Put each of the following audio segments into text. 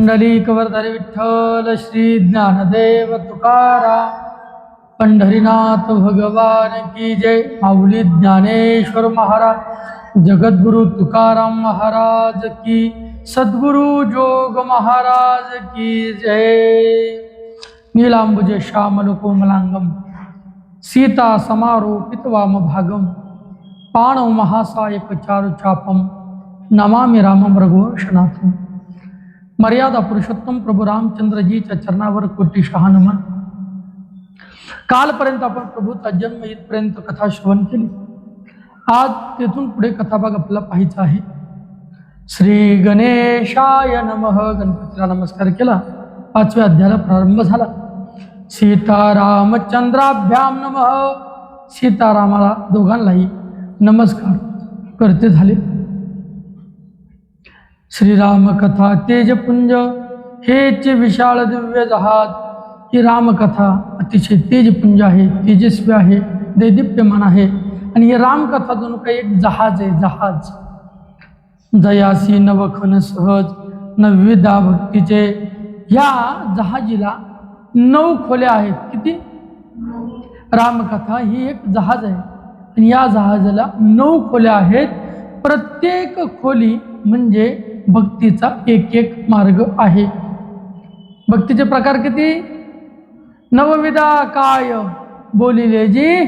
पुंडलिकवरधरी विठ्ठल श्री ज्ञानदेव तुकाराम पंढरीनाथ भगवान की जय। माऊली ज्ञानेश्वर महाराज, जगद्गुरु तुकाराम महाराज की, सद्गुरु जोग महाराज की जय। नीलांबुज श्यामल कोमलांगम सीता समारोपित वामभागम पाणव महासायक चारुचापम नमामि रामम रघुवंशनाथम। मर्यादा पुरुषोत्तम प्रभू रामचंद्रजीच्या चरणावर कोटीशहा नमन। कालपर्यंत आपण प्रभूचा जन्म इथपर्यंत कथा श्रवण केली। आज तेथून पुढे कथाभाग आपल्याला पाहायचा आहे। श्री गणेशाय नमः, गणपतीला नमस्कार केला, 5व्या अध्यायाला प्रारंभ झाला। सीतारामचंद्राभ्याम नमः, सीतारामाला दोघांनाही नमस्कार करते झाले। श्रीराम कथा तेजपुंज हेच विशाल दिव्य जहाज। ही रामकथा अतिशय तेजपुंज आहे, तेजस्वी आहे, दैदिप्यमान आहे। आणि ही रामकथा जणू काही एक जहाज आहे, जहाज। जयासी नवखन सहज नवविधा भक्तीचे। या जहाजीला 9 खोल्या आहेत। किती? रामकथा ही एक जहाज आहे आणि या जहाजाला 9 खोल्या आहेत। प्रत्येक खोली म्हणजे भक्तीचा एक एक मार्ग आहे। भक्तीचे प्रकार किती? नवविधा काय बोलिले जी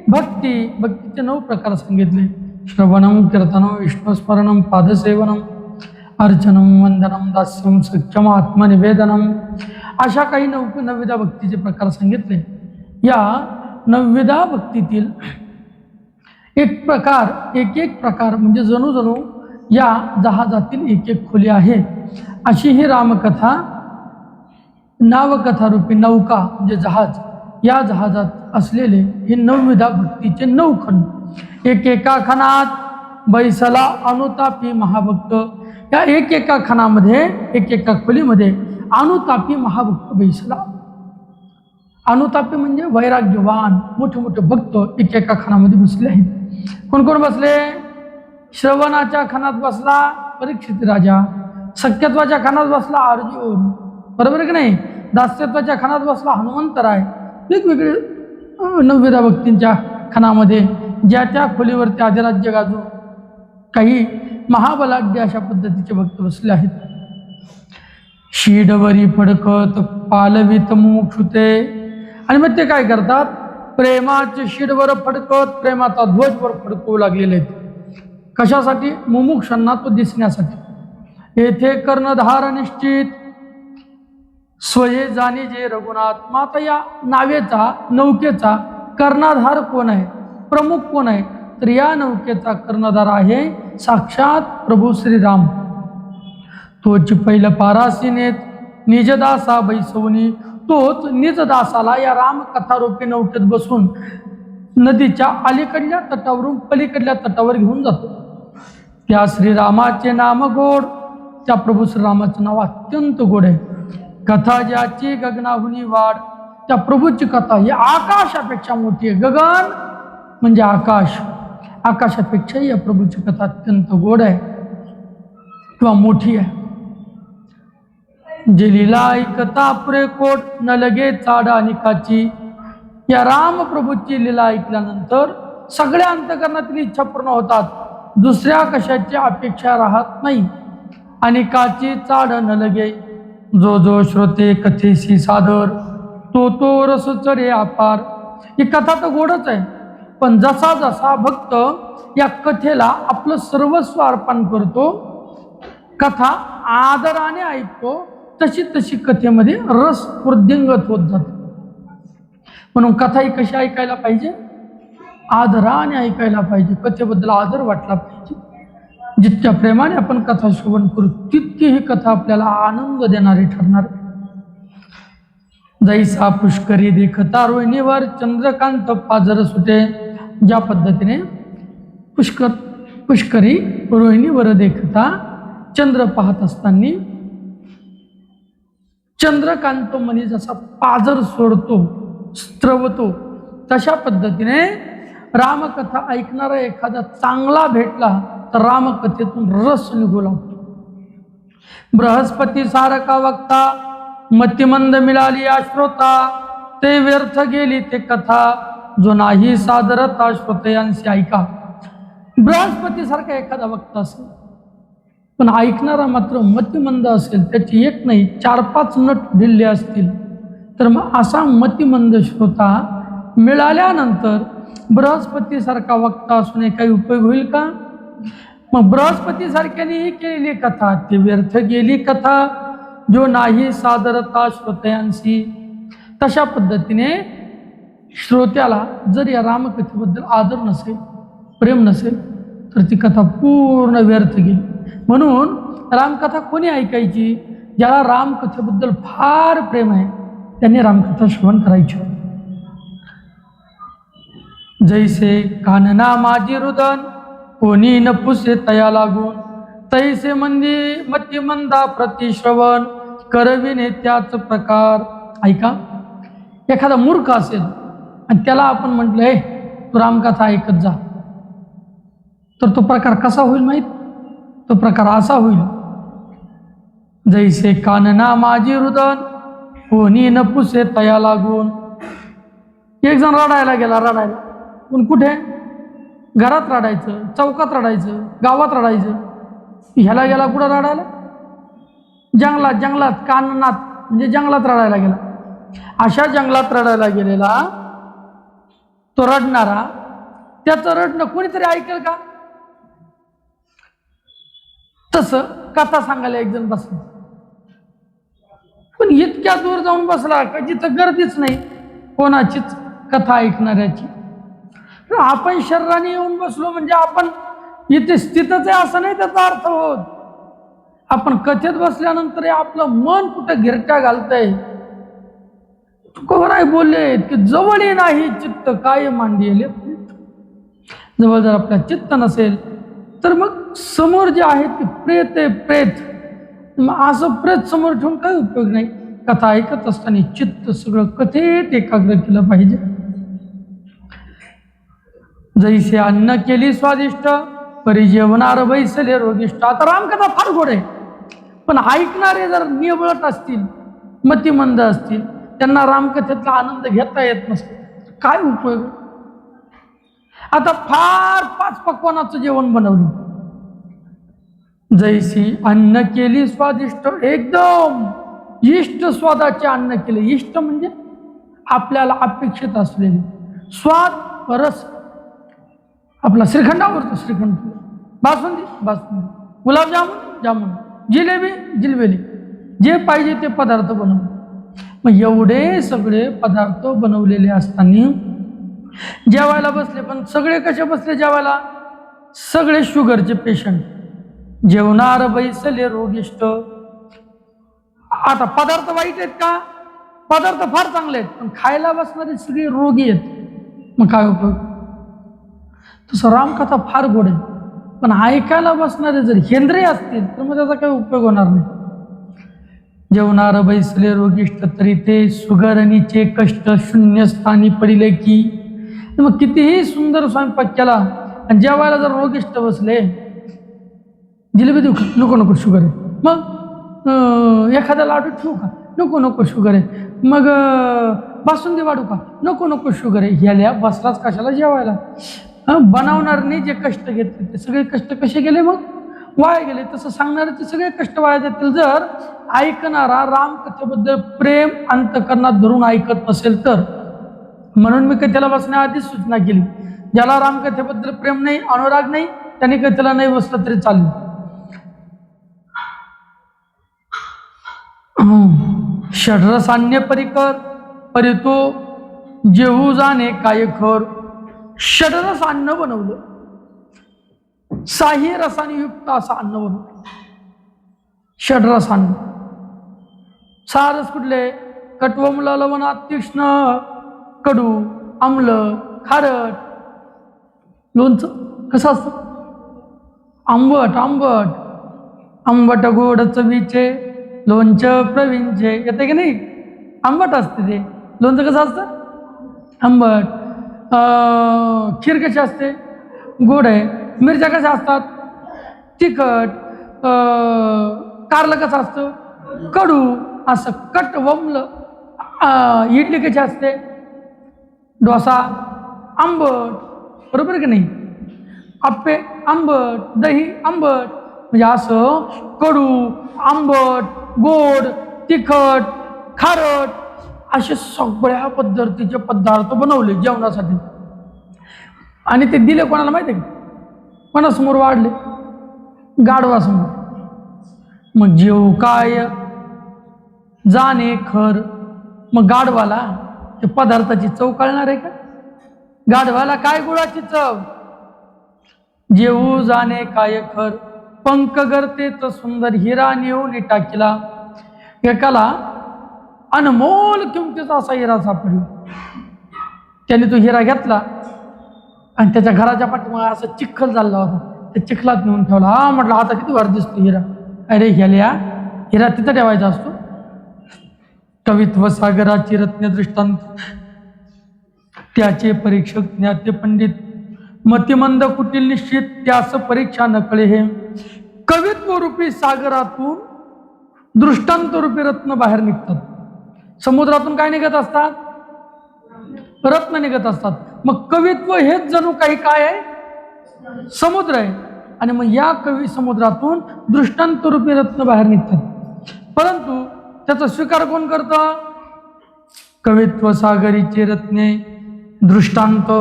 भक्ती। भक्तीचे 9 प्रकार सांगितले। श्रवणम कीर्तनम विष्णुस्मरणम पादसेवनम अर्चनम वंदनम दास्यम सख्यम आत्मनिवेदनम, अशा काही नवविधा भक्तीचे प्रकार सांगितले। या नवविधा भक्तीतील एक प्रकार, एक एक प्रकार म्हणजे जणू जणू या जहाजातील एक एक खोली आहे। अशी ही रामकथा नावकथा रूपी नौका म्हणजे जहाज, या जहाजात असलेले हे नवविधा भक्तीचे 9 खंड। एकेका खणात बैसला अनुतापी महाभक्त। या एकेका खणामध्ये, एकेका खोलीमध्ये अनुतापी महाभक्त बैसला। अनुतापी म्हणजे वैराग्यवान मोठे मोठे भक्त एकेका खणामध्ये बसले आहेत। कोण कोण बसले? श्रवणाच्या खणात बसला परीक्षित राजा, सख्यत्वाच्या खणात बसला अर्जुन, बरोबर आहे की नाही? दास्यत्वाच्या खणात बसला हनुमंतराय। वेगवेगळे नवविधा भक्तींच्या खणामध्ये ज्या त्या खोलीवरती आदिराज्य गाजून काही महाबलाढ्य अशा पद्धतीचे भक्त बसले आहेत। शीडवरी फडकत पालवित मोक्षुते। आणि मग ते काय करतात? प्रेमाचे शीडवर फडकत प्रेमाचा ध्वजवर फडकवू लागलेले आहेत। कशासाठी? मुमुक्षांना तो दिसण्यासाठी। येथे कर्णधार निश्चित स्वये जाणे जे रघुनाथ। माता या नावेचा, नौकेचा कर्णधार कोण आहे? प्रमुख कोण आहे? तर या नौकेचा कर्णधार आहे साक्षात प्रभू श्रीराम। तोच पहिलं पारासीनेत निजदासा बैसवनी। तोच निजदासाला या रामकथारूपी नौकेत बसून नदीच्या अलीकडल्या तटावरून पलीकडल्या तटावर घेऊन जातो। त्या श्रीरामाचे नाम गोड, त्या प्रभू श्रीरामाचं नाव अत्यंत गोड आहे। कथा ज्याची गगनाहुनी वाढ, त्या प्रभूची कथा ही आकाशापेक्षा मोठी आहे। गगन म्हणजे आकाश, आकाशापेक्षा या प्रभूची कथा अत्यंत गोड आहे किंवा मोठी आहे। जे लीला ऐकता पुरे कोट न लगे चाडा निकाची। या राम प्रभूची लीला ऐकल्यानंतर सगळ्या अंतकरणातील इच्छा पूर्ण होतात, दुसऱ्या कशाची अपेक्षा राहत नाही। आणि काची चाड न लगे, जो जो श्रोते कथेशी सादर, तो तो रस चढे अपार। ही कथा तर गोडच आहे, पण जसा जसा भक्त या कथेला आपलं सर्वस्व अर्पण करतो, कथा आदराने ऐकतो, तशी तशी कथेमध्ये रस वृद्धिंगत होत जातो। म्हणून कथा ही कशी ऐकायला पाहिजे? आदराने ऐकायला पाहिजे, कथेबद्दल आदर वाटला पाहिजे। जितक्या प्रेमाने आपण कथा श्रवण करू तितकी ही कथा आपल्याला आनंद देणारी ठरणार। जैसा पुष्करी देखता रोहिणीवर चंद्रकांत पाजर सुटे। ज्या पद्धतीने पुष्करी रोहिणीवर देखता चंद्र पाहत असताना चंद्रकांत मणी जसा पाजर सोडतो, स्त्रवतो, तशा पद्धतीने रामकथा ऐकणारा एखादा चांगला भेटला तर रामकथेतून रस निघू लागतो। बृहस्पती सारखा वक्ता मतिमंद मिळाली श्रोता, ते व्यर्थ गेली ते कथा, जो नाही सादरता श्रोतयांशी ऐका. बृहस्पती सारखा एखादा वक्ता असेल पण ऐकणारा मात्र मतिमंद असेल, त्याची एक नाही 4-5 नट ढिल्ले असतील, तर मग असा मतिमंद श्रोता मिळाल्यानंतर बृहस्पती सारखा वक्ता असून काही उपयोग होईल का? मग बृहस्पती सारख्याने ही केलेली कथा ती व्यर्थ गेली कथा, जो नाही सादरता श्रोतयांशी. तशा पद्धतीने श्रोत्याला जर या रामकथेबद्दल आदर नसेल, प्रेम नसेल, तर ती कथा पूर्ण व्यर्थ गेली. म्हणून रामकथा कोणी ऐकायची? ज्याला रामकथेबद्दल फार प्रेम आहे त्यांनी रामकथा श्रवण करायची. जैसे कानना माझी रुदन, कोणी न पुसे तया लागून, तैसे मती मंदा प्रतिश्रवण, करविने त्याच प्रकार. ऐका, एखादा मूर्ख असेल आणि त्याला आपण म्हटलं हे तू रामकथा ऐकत जा, तर तो प्रकार कसा होईल माहीत? तो प्रकार असा होईल, जैसे कानना माझी रुदन, कोणी न पुसे तया लागून. एक जण रडायला गेला, रडायला पण कुठे? घरात रडायचं, चौकात रडायचं, गावात रडायचं. ह्याला गेला कुठं रडायला? जंगलात. जंगलात काननात म्हणजे जंगलात रडायला गेला. अशा जंगलात रडायला गेलेला तो रडणारा, त्याचं रडणं कोणीतरी ऐकेल का? तसं कथा सांगायला एक जण बसला, पण इतक्या दूर जाऊन बसला का जिथं गर्दीच नाही कोणाचीच कथा ऐकणाऱ्याची. आपण शरीराने येऊन बसलो म्हणजे आपण इथे स्थितच आहे असं नाही त्याचा अर्थ होत. आपण कथेत बसल्यानंतर आपलं मन कुठं गिरट्या घालतंय. तुकोबराय बोलले की जवळ नाही चित्त काय मांडिले. जवळ जर आपल्या चित्त नसेल तर मग समोर जे आहे ते प्रेत आहे, प्रेत. मग असं प्रेत समोर ठेवून काही उपयोग नाही. कथा ऐकत असताना चित्त सगळं कथेत एकाग्र केलं पाहिजे. जैसे अन्न केली स्वादिष्ट, परी जेवणार बैसले रोगिष्ट. आता रामकथा फार गोड आहे, पण ऐकणारे जर निवळत असतील, मतिमंद असतील, त्यांना रामकथेतला आनंद घेता येत नसतो, काय उपयोग? आता फार 5 पक्वानाचं जेवण बनवलं. जैसी अन्न केली स्वादिष्ट, एकदम इष्ट स्वादाचे अन्न केले. इष्ट म्हणजे आपल्याला अपेक्षित असलेले स्वाद, रस. आपला श्रीखंड आवडतो, श्रीखंड. बासुंदी, बासुंदी. गुलाबजामुन, जामुन. जिलेबी, जिलबेली. जे पाहिजे ते पदार्थ बनवले. मग एवढे सगळे पदार्थ बनवलेले असताना जेवायला बसले, पण सगळे कसे बसले जेवायला? सगळे शुगरचे पेशंट. जेवणार बैसले रोगिष्ट. आता पदार्थ वाईट आहेत का? पदार्थ फार चांगले आहेत, पण खायला बसणारे सगळे रोगी आहेत. मग काय उपयोग? तसं रामकथा फार गोड आहे, पण ऐकायला बसणारे जर हेंद्रे असतील तर मग त्याचा काही उपयोग होणार नाही. जेवणार बैसले रोगिष्ट, तरी ते सुगरणीचे कष्ट शून्य स्थानी पडिले की. मग कितीही सुंदर स्वयंपाक केला आणि जेवायला जर रोगिष्ट बसले, जिलेबी देऊ का? नको नको, शुगर आहे. मग एखादा लाडू ठेवू का? नको नको, शुगर आहे. मग बासुंदी वाढू का? नको नको, शुगर आहे. ह्याला बसलाच कशाला जेवायला? बनवणाऱ्यांनी जे कष्ट घेतले ते सगळे कष्ट कसे गेले? मग वाया गेले. तसं सांगणाऱ्याचे सगळे कष्ट वाया जातील जर ऐकणारा रामकथेबद्दल प्रेम अंतकरणात धरून ऐकत नसेल तर. म्हणून मी कथेला बसण्याआधीच सूचना केली, ज्याला रामकथेबद्दल प्रेम नाही, अनुराग नाही, त्यांनी कथेला नाही बसलं तरी चालेल. षड्रसान्य परिकर, परितो जेहू जाणे काय खर. षड्रस अन्न बनवलं, 6 रसाने युक्त असं अन्न बनवलं. षड्रस अन्न. 6 रस कुठले? कट्वम लवणात तीक्ष्ण, कडू, आम्ल, खारट. लोणचं कसं असतं? आंबट आंबट. आंबट गोड चवीचे लोणचं प्रवीणचे. येते की नाही? आंबट असते ते. लोणचं कसं असतं? आंबट. खीर कशी असते? गोड आहे. मिरच्या कशा असतात? तिखट. कारलं कसं असतं? कडू. असं कट वमलं. इडली कशी असते? डोसा आंबट, बरोबर की नाही? आप्पे आंबट, दही आंबट. म्हणजे असं कडू, आंबट, गोड, तिखट, खारट असे सगळ्या पद्धतीचे पदार्थ बनवले जेवणासाठी. आणि ते दिले कोणाला माहिती आहे का? कोणासमोर वाढले? गाढवासमोर. मग जेव काय जाणे खर. मग गाढवाला ते पदार्थाची चव कळणार आहे का? गाढवाला काय गुळाची चव? जेऊ जाणे काय खर, पंख गरते तर सुंदर हिरा नेऊन टाकीला. एकाला अनमोल किमतीचा असा हिरा सापडला. त्याने तो हिरा घेतला आणि त्याच्या घराच्या पाठीमागे असं चिखल झाला होता, त्या चिखलात नेऊन ठेवला. हा म्हटलं आता किती भारी दिसतो हिरा. अरे ह्याला हिरा तिथं ठेवायचा असतो. कवित्व सागराची रत्न दृष्टांत, त्याचे परीक्षक ज्ञाते पंडित, मतिमंद कुटील निश्चित त्यास परीक्षा नकळे. हे कवित्व रूपी सागरातून दृष्टांत रूपी रत्न बाहेर निघतात. समुद्रातून काय निघत असतात? रत्न निघत असतात. मग कवित्व हेच जणू काही काय आहे? समुद्र आहे. आणि मग या कवी समुद्रातून दृष्टांत रूपी रत्न बाहेर निघतात. परंतु त्याचा स्वीकार कोण करतं? कवित्व सागरीचे रत्ने दृष्टांत,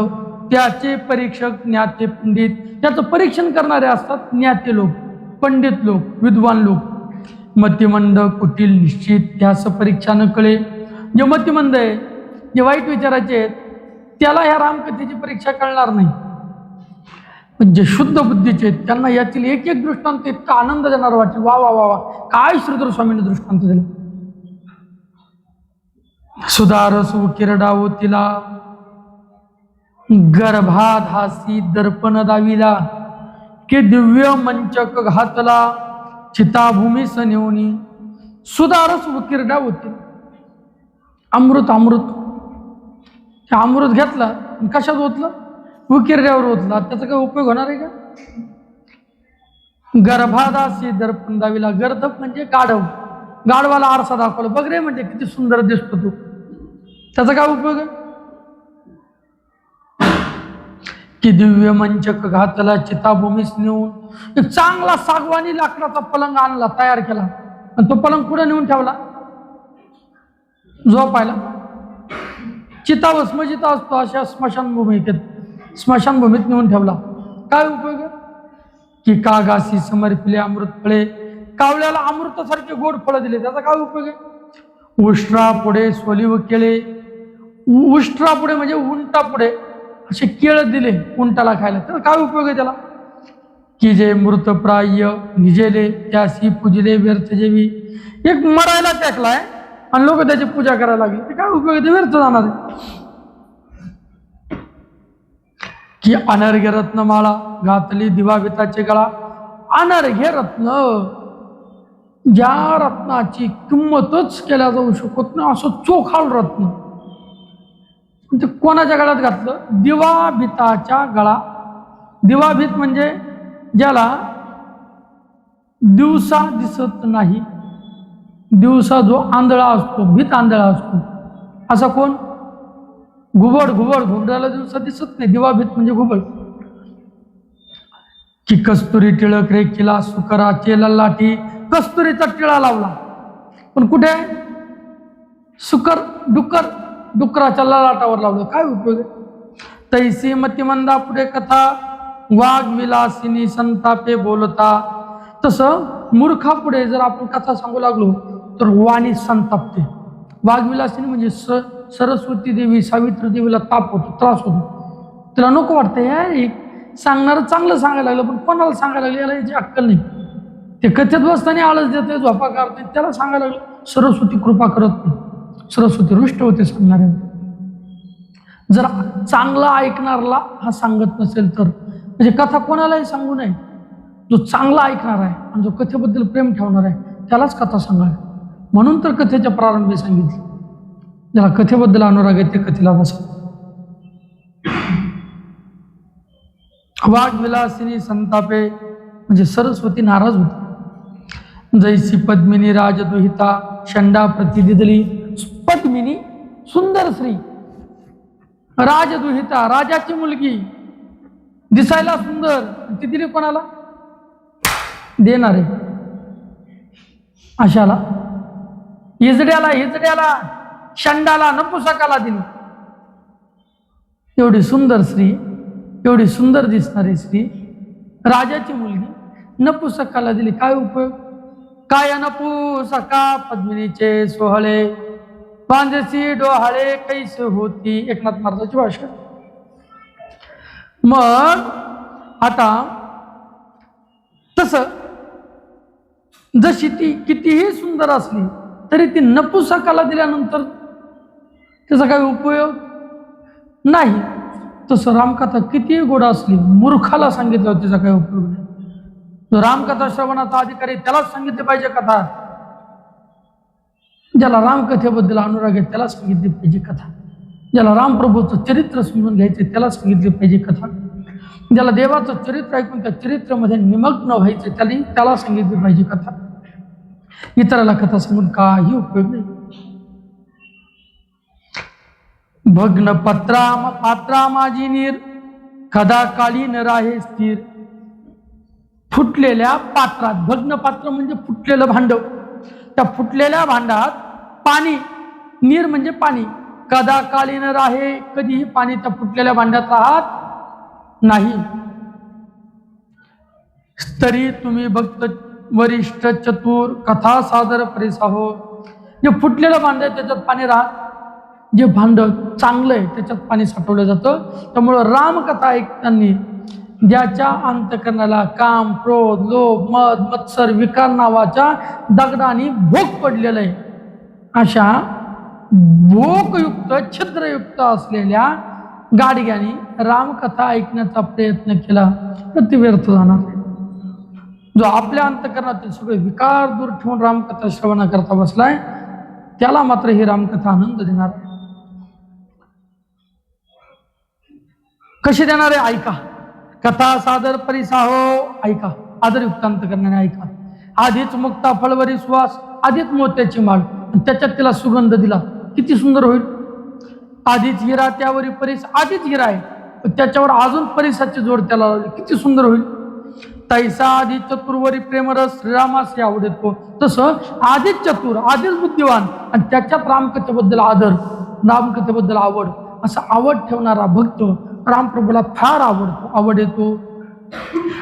त्याचे परीक्षक ज्ञाते पंडित. त्याचं परीक्षण करणारे असतात ज्ञाते लोक, पंडित लोक, विद्वान लोक. मतिमंद कुटील निश्चित त्यास परीक्षा न कळे. जे मतिमंद आहे, जे वाईट विचाराचे आहेत, त्याला ह्या रामकथेची परीक्षा कळणार नाही. पण जे शुद्ध बुद्धीचे आहेत त्यांना यातील एक एक दृष्टांत इतका आनंद देणार वाटेल. वा वा वा वा, काय श्रीधर स्वामींनी दृष्टांत दिला. सुधारस किरडावो तिला, गर्भात हासी दर्पण दाविला. की दिव्य मंचक घातला चिताभूमी सनेवनी. सुधारस किरडा होती. अमृत अमृत ते अमृत घेतला कशात ओतलं? उकिरड्यावर ओतला. त्याचा काय उपयोग होणार आहे का? गर्भादासी दर्पण दाविला. गर्दप म्हणजे गाढव. गाढवाला आरसा दाखवला, बघ रे म्हणजे किती सुंदर दिसतो तू. त्याचा काय उपयोग आहे? की दिव्य मंचक घातला चिताभूमीस नेऊन. एक चांगला सागवानी लाकडाचा पलंग आणला, तयार केला. आणि तो पलंग कुठे नेऊन ठेवला? झोपायला. चिताभस्म जिथं असतो अशा स्मशानभूमीत नेऊन ठेवला. काय उपयोग आहे? की कागासी समर्पिले अमृत फळे. कावल्याला अमृतासारखे गोड फळं दिले, त्याचा काय उपयोग आहे? उष्ट्रा पुढे सोलिव केळे. उष्ट्रा पुढे म्हणजे उंटा पुढे असे केळ दिले उंटाला खायला, त्याचा काय उपयोग आहे त्याला? की जे मृतप्राय निजेले त्यासी पूजले व्यर्थ जेवी. एक मरायला टाकलाय आणि लोक त्याची पूजा करायला लागले, ते काय उपयोग आहे? ते व्यर्थ जाणार आहे. की अनर्घ्य रत्नमाळा घातली दिवाभिताचे गळा. अनर्घ्य रत्न, ज्या रत्नाची किंमतच केल्या जाऊ शकत नाही असं चोखाळ रत्न ते कोणाच्या गळ्यात घातलं? दिवाभिताच्या गळा. दिवाभित म्हणजे ज्याला दिवसा दिसत नाही. दिवसा जो आंधळा असतो, भीत आंधळा असतो, असा कोण? घुबड. घुबडाला दिवसा दिसत नाही. दिवाभीत म्हणजे घुबड. की कस्तुरी टिळक रे किला सुकराचे ललाटी. कस्तुरीचा टिळा लावला, पण कुठे? डुकराच्या ललाटावर लावलं. काय उपयोग आहे? तैसी मतिमंदा पुढे कथा वाघ विलासिनी संतापे बोलता. तसं मूर्खा पुढे जर आपण कथा सांगू लागलो तर वाणी संतापते. वाघविलासिनी म्हणजे सरस्वती देवी, सावित्री देवीला ताप होतो, त्रास होतो. तिला नको वाटतं यार सांगणारं चांगलं सांगायला लागलं, पण कोणाला सांगायला लागलं याला याची अक्कल नाही. ते कथेत बसताना आळस देते, झोपा काढते, त्याला सांगायला लागलं. सरस्वती कृपा करत नाही. सरस्वती रुष्ट होते सांगणाऱ्या. जर चांगला ऐकणारला हा सांगत नसेल तर, म्हणजे कथा कोणालाही सांगू नये. जो चांगला ऐकणार आहे आणि जो कथेबद्दल प्रेम ठेवणार आहे त्यालाच कथा सांगावी. म्हणून तर कथेच्या प्रारंभी सांगितलं, ज्याला कथेबद्दल अनुराग आहे ते कथेला बसा. वाघ विलासिनी संतापे म्हणजे सरस्वती नाराज होती. जैसी पद्मिनी राजदुहिता शंडा प्रतिदिदली. पद्मिनी सुंदर स्त्री, राजदुहिता राजाची मुलगी, दिसायला सुंदर, ती दिली कोणाला? देणारे अशाला, हिजड्याला शंडाला नपुसकाला दिली. एवढी सुंदर स्त्री, एवढी सुंदर दिसणारी स्त्री, राजाची मुलगी नपुसकाला दिली. काय उपयोग? काय नपुसका पद्मिनीचे सोहळे, बांधेसी डोहाळे कैसे होती. एकनाथ महाराजांची भाषा. मग आता तस जशी ती कितीही सुंदर असली तरी ती नपुसकाला दिल्यानंतर त्याचा काही उपयोग नाही. तसं रामकथा कितीही गोड असली, मूर्खाला सांगितलं त्याचा काही उपयोग नाही. जो रामकथा श्रवणाचा अधिकारी त्यालाच सांगितली पाहिजे कथा. ज्याला रामकथेबद्दल अनुराग आहे त्याला सांगितली पाहिजे कथा. ज्याला रामप्रभूचं चरित्र समजून घ्यायचे त्याला सांगितली पाहिजे कथा. ज्याला देवाचं चरित्र ऐकून त्या चरित्रामध्ये निमग्न व्हायचं त्याला सांगितली पाहिजे कथा. इतराला कथा सांगून काही उपयोग नाही. भग्न पात्रा माझी नीर, कदा कालीन राहे स्थिर. फुटलेल्या पात्रात, भग्न पात्र म्हणजे फुटलेलं भांड, त्या फुटलेल्या भांडात पाणी, नीर म्हणजे पाणी, कदा कालीन राहे, कधीही पाणी त्या फुटलेल्या भांड्यात राहत नाही. तरी तुम्ही भक्त वरिष्ठ चतुर कथा सादर परिसाहो. जे फुटलेलं भांड आहे त्याच्यात पाणी राहत, जे भांड चांगलं आहे त्याच्यात पाणी साठवलं जातं. त्यामुळं रामकथा ऐकताना ज्याच्या अंतकरणाला काम, क्रोध, लोभ, मद, मत्सर, विकार नावाच्या दगडाने भोग पडलेलं आहे, अशा भोगयुक्त छिद्रयुक्त असलेल्या गाडग्याने रामकथा ऐकण्याचा प्रयत्न केला तर ती व्यर्थ जाणार. जो आपल्या अंतकरणातील सगळे विकार दूर ठेवून रामकथा श्रवणाकरता बसलाय त्याला मात्र ही रामकथा आनंद देणार. कशी देणार आहे? ऐका. कथा सादर परिसाहो, ऐका, आदरयुक्त अंतकरणाने ऐका. आधीच मुक्ता फळवरी सुवास, आधीच मोत्याची माळ, त्याच्यात तिला सुगंध दिला, किती सुंदर होईल. आधीच हिरा त्यावरी परीस, आधीच हिरा आहे त्याच्यावर अजून परिसाची जोड त्याला लावली, किती सुंदर होईल. तैसा आधी चतुर्वरी प्रेमरस श्रीरामास आवडतो. तसं आधीच चतुर, आधीच बुद्धिवान आणि त्याच्यात रामकथेबद्दल आदर, रामकथेबद्दल आवड, असा आवड ठेवणारा भक्त रामप्रभूला फार आवड येतो.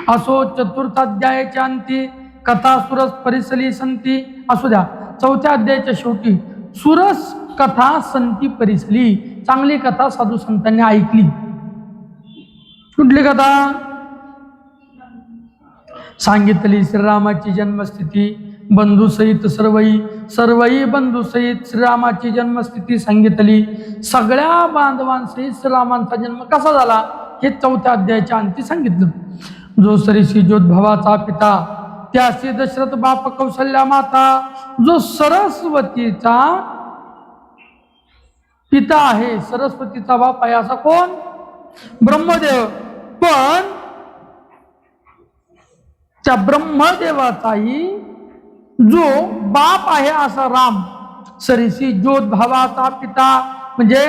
असो चतुर्थाध्यायाच्या अंती कथा सुरस परिसली संती. असू द्या, चौथ्या अध्यायाच्या शेवटी सुरस कथा संती परिसली, चांगली कथा साधू संतांनी ऐकली. कुठली कथा? सांगितली श्रीरामाची जन्मस्थिती, बंधुसहित सर्वई बंधुसहित श्रीरामाची जन्मस्थिती सांगितली. सगळ्या बांधवांसहित श्रीरामांचा जन्म कसा झाला हे चौथ्या अध्यायाच्या अंती सांगितलं. जो सरीशी ज्योतभवाचा पिता, त्यासी दशरथ बाप कौशल्या माता. जो सरस्वतीचा पिता आहे, सरस्वतीचा बाप आहे, असा कोण? ब्रह्मदेव. पण त्या ब्रह्मदेवाचाही जो बाप आहे असा राम, सरीसी ज्योत भावाचा पिता म्हणजे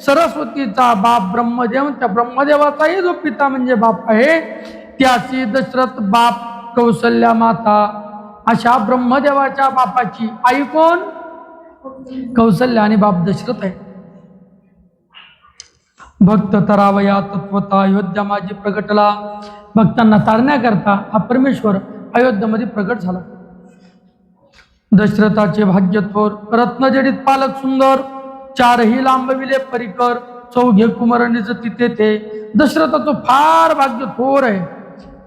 सरस्वतीचा बाप ब्रह्मदेव, त्या ब्रह्मदेवाचाही जो पिता म्हणजे बाप आहे त्याची दशरथ बाप कौशल्या माता. अशा ब्रह्मदेवाच्या बापाची आई कोण? कौशल्या आणि बाप दशरथ आहे. भक्त तरावया तत्वता अयोध्या माझी प्रगटला. भक्तांना तारण्याकरता हा परमेश्वर अयोध्यामध्ये प्रगट झाला. दशरथाचे भाग्य थोर, रत्नजडित पालक सुंदर, चारही लांबविले परिकर, चौघे कुमारणीच तिथे ते. दशरथाचं फार भाग्य थोर आहे.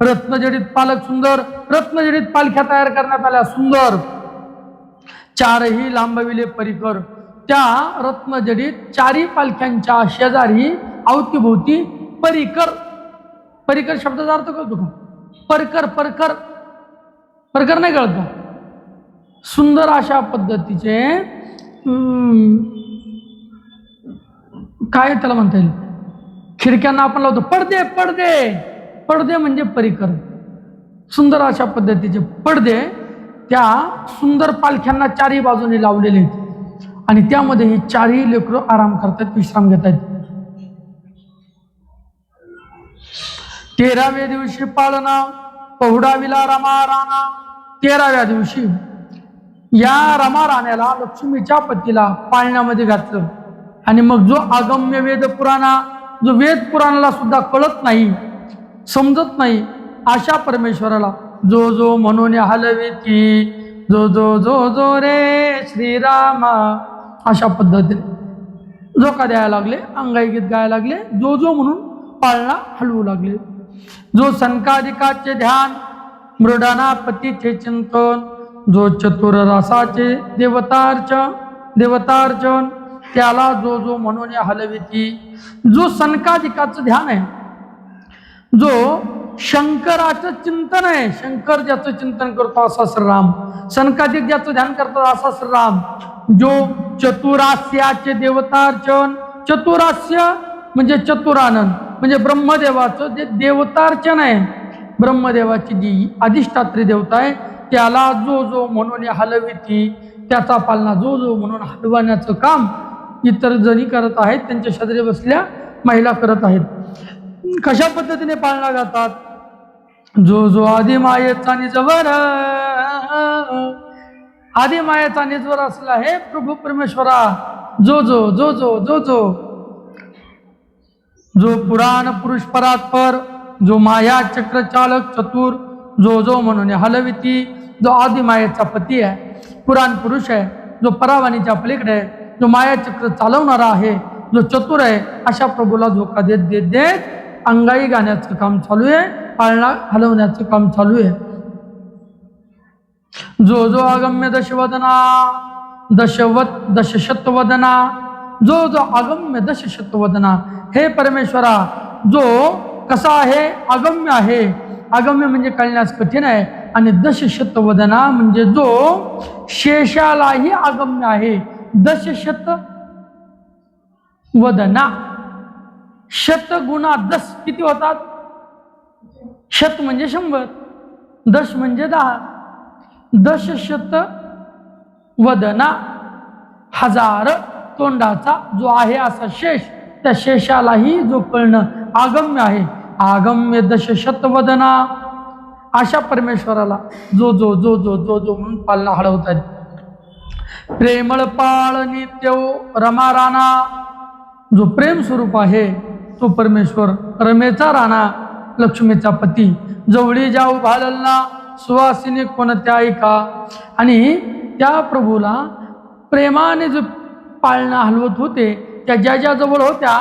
रत्नजडित पालक सुंदर, रत्नजडित पालख्या तयार करण्यात आल्या सुंदर, चारही लांबविले परिकर. त्या रत्नजडित चारही पालख्यांच्या शेजारी अवतीभोवती परिकर, परिकर शब्दाचा अर्थ कळतो का? परकर, परकर, परकर नाही कळत का? सुंदर अशा पद्धतीचे काय त्याला म्हणता येईल, खिडक्यांना आपण लावतो पडदे, पडदे, पडदे म्हणजे परिकर. सुंदर अशा पद्धतीचे पडदे त्या सुंदर पालख्यांना चारही बाजूने लावलेले आहेत आणि त्यामध्ये ही चारही लेकरं आराम करतात, विश्राम घेत आहेत. 13व्या दिवशी पाळणा पहुडाविला रमा राणा. 13व्या दिवशी या रमा राण्याला लक्ष्मीच्या पतीला पाळण्यामध्ये घातलं आणि मग जो अगम्य वेद पुराणा, जो वेद पुराणाला सुद्धा कळत नाही, समजत नाही, अशा परमेश्वराला जो जो म्हणून हलविती, जो जो जो जो रे श्रीरामा, अशा पद्धतीने झोका द्यायला लागले, अंगाई गीत गायला लागले, जो जो म्हणून पाळणा हलवू लागले. जो सनकादिकाचे ध्यान, मृडाना पतीचे चिंतन, जो चतुर रसाचे देवतार्चन, त्याला जो जो म्हणून हलविती. जो सनकादिकाचं ध्यान आहे, जो शंकराचं चिंतन आहे, शंकर ज्याचं चिंतन करतो असा श्रीराम, सनकादिक ज्याचं ध्यान करतो असा श्रीराम. जो चतुरास्याचे देवतार्चन, चतुरास्य म्हणजे चतुरानंद, म्हणजे ब्रह्मदेवाचं जे देवतार्चन आहे, ब्रह्मदेवाची जी अधिष्ठात्री देवता आहे, त्याला जो जो म्हणून हलविती, त्याचा पालना जो जो म्हणून हलवण्याचं काम इतर जणी करत आहेत, त्यांच्या शेजारी बसल्या महिला करत आहेत. कशा पद्धतीने पाळणा घालतात? जो जो आदिमायेचा निजवर, आदिमायेचा निजवर असला हे प्रभू परमेश्वरा, जो जो जो जो जो जो जो पुराण पुरुष परात्पर, जो माया चक्र चालक चतुर, जो जो म्हणून हलविती, जो आदिमायेचा पती आहे, पुराण पुरुष आहे, जो परावाणीच्या पलीकडे आहे, जो माया चक्र चालवणारा आहे, जो चतुर आहे, अशा प्रभूला धोका देत देत देत अंगाई गाण्याचं काम चालू आहे, पाळणा हलवण्याचं काम चालू आहे. जो जो अगम्य दशवदना, दशशतवदना, जो जो अगम्य दशशतवदना, हे परमेश्वरा जो कसा आहे? अगम्य आहे. अगम्य म्हणजे कळण्यास कठीण आहे, आणि दशशतवदना म्हणजे जो शेषालाही अगम्य आहे. दशशत वदना, शत गुणा 10 किती होतात? शत म्हणजे 100, 10 म्हणजे 10. दशशत वदना, 1000 तोंडाचा जो आहे असा शेष, त्या शेषालाही जो कळणं आगम्य आहे. आगम्य दशशत वदना, अशा परमेश्वराला जो जो जो जो जो जो म्हणून पालना हळवतात. प्रेमळ पाळ नित्य रमा राणा, जो प्रेम स्वरूप आहे तो परमेश्वर, रमेचा राणा, लक्ष्मीचा पती. जवळी जाऊ भाललना, सुवासिनी कोणत्या ऐका. आणि त्या प्रभूला प्रेमाने जो पाळणा हलवत होते, त्या ज्या ज्या जवळ होत्या,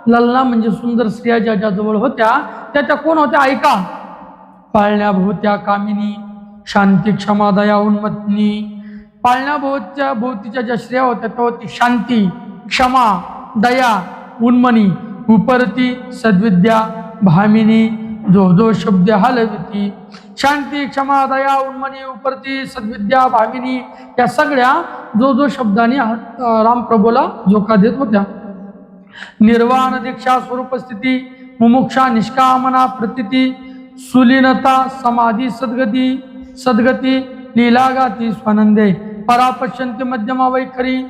ललना म्हणजे सुंदर स्त्रिया ज्या ज्या जवळ होत्या, त्या कोण होत्या? ऐका. पाळण्या भोवत्या कामिनी, शांती क्षमा दया उन्मत्नी. पाळण्या भोवतीच्या ज्या स्त्रिया होत्या त्या होती शांती, क्षमा, दया, उन्मनी. उपरती सद्विद्या भामिनी, जो जो शब्द हलविती. शांती, क्षमा, दया, उन्मनी, उपरती, सद्विद्या, भामिनी, या सगळ्या जो जो शब्दांनी रामप्रभूला झोका देत होत्या. निर्वाण दीक्षा स्वरूप स्थिती, मुमुक्षा निष्कामना प्रतिती, सुलीनता समाधी सद्गती, लीला गाती स्वानंदे, परापश्यंती मध्यमा वैखरी,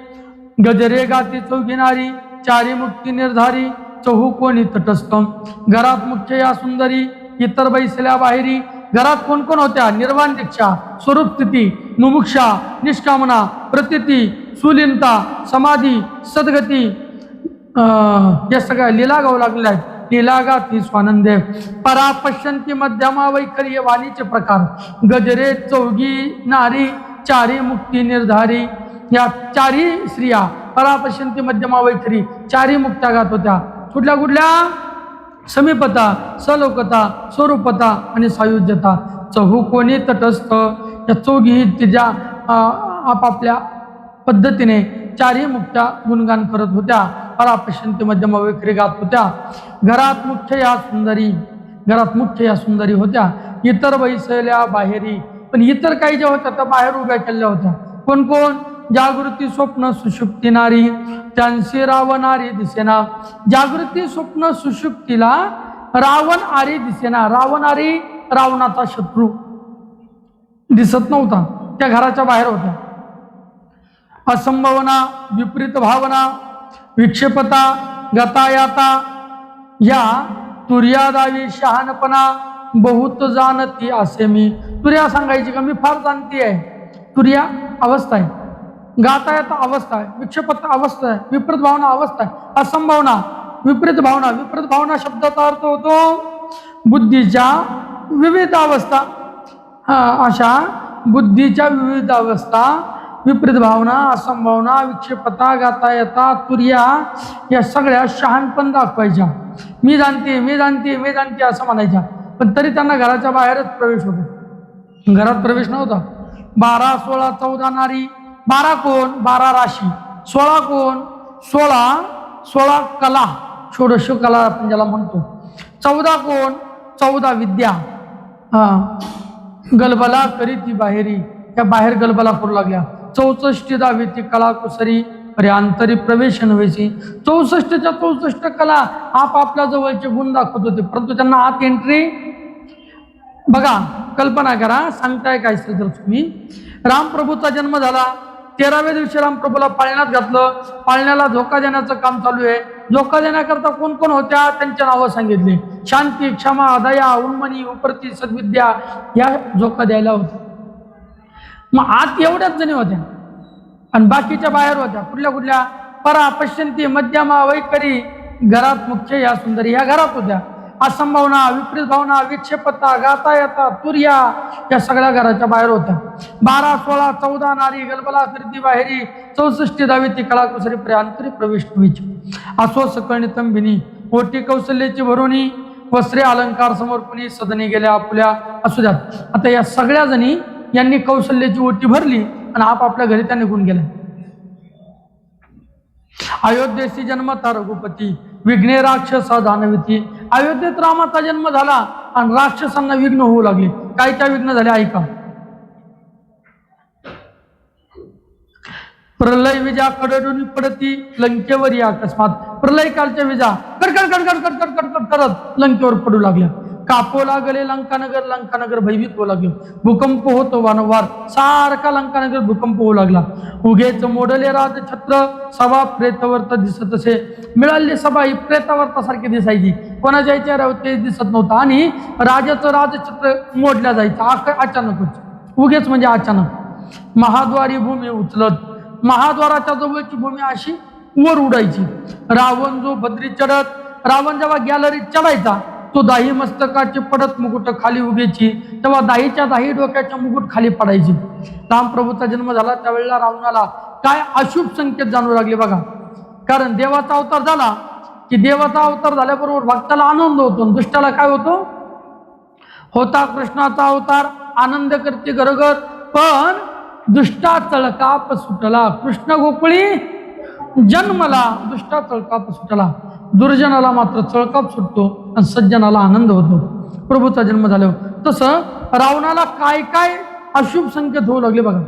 गजरे गाती चौघिनारी, चारी मुक्ती निर्धारी, चहूकोणी तटस्थम. घरात मुख्य या सुंदरी, इतर बैसल्या बाहेरी. घरात कोण कोण होत्या? निर्वाण दीक्षा, स्वरूप स्थिती, मुमुक्षा, निष्कामना, प्रतिती, सुलीनता, समाधी, सद्गती, या सगळ्या लीला गाऊ लागल्या आहेत. लीला गाती स्वानंदे, परापश्यंती मध्यमा वैखरी, हे वाणीचे प्रकार. गजरे चौघी नारी, चारी मुक्ती निर्धारी. या चारी स्त्रिया परापश्यंती मध्यमा वैखरी, चारी मुक्त्या गात होत्या. कुठल्या कुठल्या? समीपता, सलोकता, स्वरूपता आणि सायुज्यता. चहूकोणी तटस्थ, या चौघी तिच्या आपापल्या पद्धतीने चारही मुक्त्या गुणगान करत होत्या, परापश्यंती मध्यमा वैखरी गात होत्या. घरात मुख्य या सुंदरी होत्या, इतर बैसल्या बाहेरी. पण इतर काही ज्या होत्या त्या बाहेर उभ्या केलेल्या होत्या. कोण कोण? जागृती स्वप्न सुषुप्ती नारी, त्यांची रावण आरी दिसेना. जागृती स्वप्न सुषुप्तीला रावण आरी दिसेना. रावण आरी, रावणाचा शत्रू दिसत नव्हता. त्या घराच्या बाहेर होत्या. असंभावना, विपरीत भावना, विक्षेपता, गतायाता या तुर्यादावी शहाणपणा बहुत जाणती असे मी. तुर्या सांगायची का मी फार जाणती आहे. तुर्या अवस्था आहे, गातायता अवस्था आहे, विक्षेपता अवस्था आहे, विपरीत भावना अवस्था आहे, असंभावना विपरीत भावना. विपरीत भावना शब्दाचा अर्थ होतो बुद्धीच्या विविध अवस्था. अशा बुद्धीच्या विविध अवस्था, विपरीत भावना, असंभावना, विक्षेपता, गातायता, तुर्या या सगळ्या शहाणपण दाखवायच्या. मी जाणते मी जाणते मी जाणते असं म्हणायच्या. पण तरी त्यांना घराच्या बाहेरच प्रवेश होतो, घरात प्रवेश नव्हता. 12, 16, 14 नारी. 12 कोण? 12 राशी. 16 कोण? 16 कला, षोडश कला आपण ज्याला म्हणतो. 14 कोण? 14 विद्या. गलबला करी ती बाहेरी, त्या बाहेर गलबला करू लागल्या. 64 दावी ती कला कुसरी अरे अंतरी प्रवेश नव्हेची. 64च्या 64 कला आपापल्या जवळचे गुण दाखवत होते, परंतु त्यांना आत एंट्री. बघा, कल्पना करा, सांगताय काय तर तुम्ही. रामप्रभूचा जन्म झाला, 13व्या दिवशी रामप्रभूला पाळण्यात घातलं. पाळण्याला झोका देण्याचं काम चालू आहे. झोका देण्याकरता कोण कोण होत्या त्यांच्या नावं सांगितली. शांती, क्षमा, दया, उन्मनी, उपरती, सद्विद्या या झोका द्यायला होत्या. मग आत एवढ्याच जणी होत्या आणि बाकीच्या बाहेर होत्या. कुठल्या कुठल्या? परा, पश्यंती, मध्यमा, वैकरी. घरात मुख्य या सुंदरी या घरात होत्या. असंभावना, विपरीत भावना, विक्षेपता, गातायता, तुर्या या सगळ्या घराच्या बाहेर होत्या. 12, 16, 14 नारी गलबला करती बाहेरी. 64 दावी ती कळा कुसरी अंतरी प्रवेश व्हायची. असो सकळणी तंबिनी, ओटी कौशल्याची भरोणी, वस्त्रे अलंकार समर्पणी, सदनी गेल्या आपुल्या. असू द्यात. आता या सगळ्या जणी यांनी कौशल्याची ओटी भरली आणि आपापल्या घरी त्या निघून गेल्या. अयोध्येशी जन्मता रघुपती, विघ्ने राक्षसा दानविती. अयोध्येत रामाचा जन्म झाला आणि राक्षसांना विघ्न होऊ लागले. काय काय विघ्न झाले ऐका. प्रलय विजा कडडून पडती लंकेवर अकस्मात. प्रलय कालच्या विजा कडकड कडकड कडकड कडकड करत लंकेवर पडू लागल्या. कापो लागले लंकानगर, लंकानगर भयभीत होऊ लागले. भूकंप होतो वारंवार, सारखा लंकानगर भूकंप होऊ लागला. उगेच मोडले राजछत्र, सभा प्रेतवर्त दिसत असे. मिळाली सभा ही प्रेतवर्तासारखी दिसायची, कोणाच्या चेहऱ्यावर ते दिसत नव्हतं. आणि राजाचं राजछत्र मोडल्या जायचं अचानकच. उगेच म्हणजे अचानक. महाद्वारी भूमी उचलत, महाद्वाराच्या जवळची भूमी अशी वर उडायची. रावण जो बद्री चढत, रावण जेव्हा गॅलरीत चढायचा तो दाही मस्तकाचे पडत मुकुट खाली उगेची, तेव्हा दाहीच्या दाही डोक्याच्या मुकुट खाली पडायची. रामप्रभूचा जन्म झाला त्यावेळेला रावणाला काय अशुभ संकेत जाणू लागले बघा. कारण देवाचा अवतार झाला की देवाचा अवतार झाल्याबरोबर भक्ताला आनंद होतो, दुष्टाला काय होतो? होता कृष्णाचा अवतार, आनंद करते गरगर, पण दुष्टा चळकाप सुटला. कृष्ण गोकुळी जन्मला, दुष्टा चळकाप सुटला. दुर्जनाला मात्र चळकाप सुटतो आणि सज्जनाला आनंद होतो प्रभूचा जन्म झाल्यावर. तसं रावणाला काय काय अशुभ संकेत होऊ लागले बघा.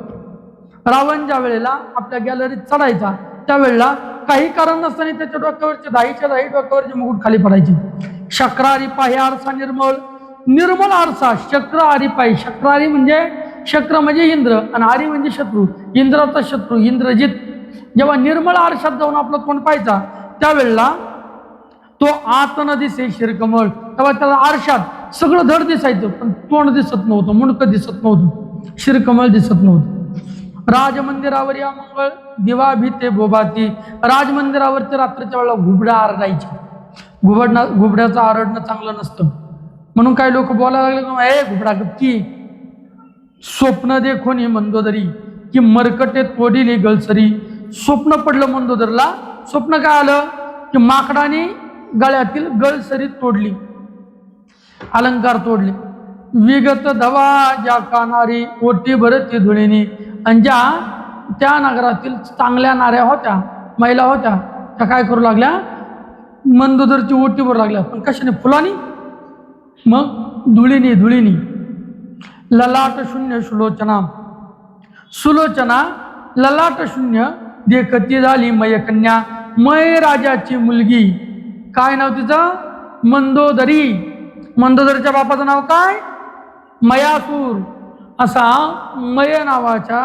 रावण ज्या वेळेला आपल्या गॅलरीत चढायचा त्यावेळेला काही कारण नसताना त्याच्या डोक्यावरचे दाहीच्या दाही डोक्यावरचे मुकुट खाली पडायचे. शक्रारी पाही आरसा निर्मळ, निर्मळ आरसा. शक्र आरी पाही, शक्रारी म्हणजे शक्र म्हणजे इंद्र आणि आरी म्हणजे शत्रू, इंद्राचा शत्रू इंद्रजित. जेव्हा निर्मळ आरशात जाऊन आपलं तोंड पाहायचा त्यावेळेला तो आत न दिसे शिरकमळ, तेव्हा त्याला आरशात सगळं धड दिसायचं पण तोंड दिसत नव्हतं, मुंडकं दिसत नव्हतं, शिरकमळ दिसत नव्हतं. राजमंदिरावर या मंगळ दिवा भीते बोबाती. राजमंदिरावरती रात्रीच्या वेळेला घुबडा आरडायचे. घुबड्याचं आरडणं चांगलं नसतं म्हणून काही लोक बोलायला लागले, हे घुबडा गप्की. स्वप्न देखोनी मंदोदरी की मरकटे तोडिली गळसरी. स्वप्न पडलं मंदोदरला. स्वप्न काय आलं की माकडाने गळ्यातील गळसरी तोडली, अलंकार तोडले. विगत धवा ज्या कानारी ओटी भरती धुळीनी. आणि ज्या त्या नगरातील चांगल्या नाऱ्या होत्या, महिला होत्या, त्या काय करू लागल्या? मंदोदरची ओटी भरू लागल्या. पण कशाने? फुलानी. मग धुळीनी धुळीनी. ललाट शून्य सुलोचना, सुलोचना ललाट शून्य देखती झाली मय कन्या. मय राजाची मुलगी. काय नाव तिचं? मंदोदरी. मंदोदरीच्या बापाचं नाव काय? मयासूर. असा मय नावाच्या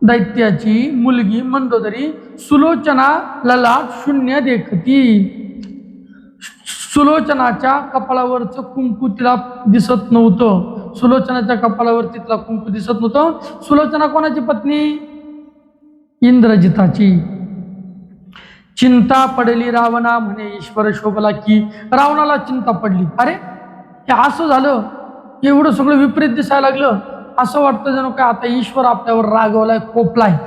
दैत्याची मुलगी मंदोदरी सुलोचना ललाट शून्य देखती. सुलोचनाच्या कपाळावरचं कुंकू तिला दिसत नव्हतं. सुलोचनाच्या कपाळावर तिला कुंकू दिसत नव्हतं. सुलोचना कोणाची पत्नी? इंद्रजिताची. चिंता पडली रावणा म्हणे ईश्वर शोभला की. रावणाला चिंता पडली, अरे हे असं झालं, एवढं सगळं विपरीत दिसायला लागलं, असं वाटतं जणू काय आता ईश्वर आपल्यावर रागवलाय, कोपलाय.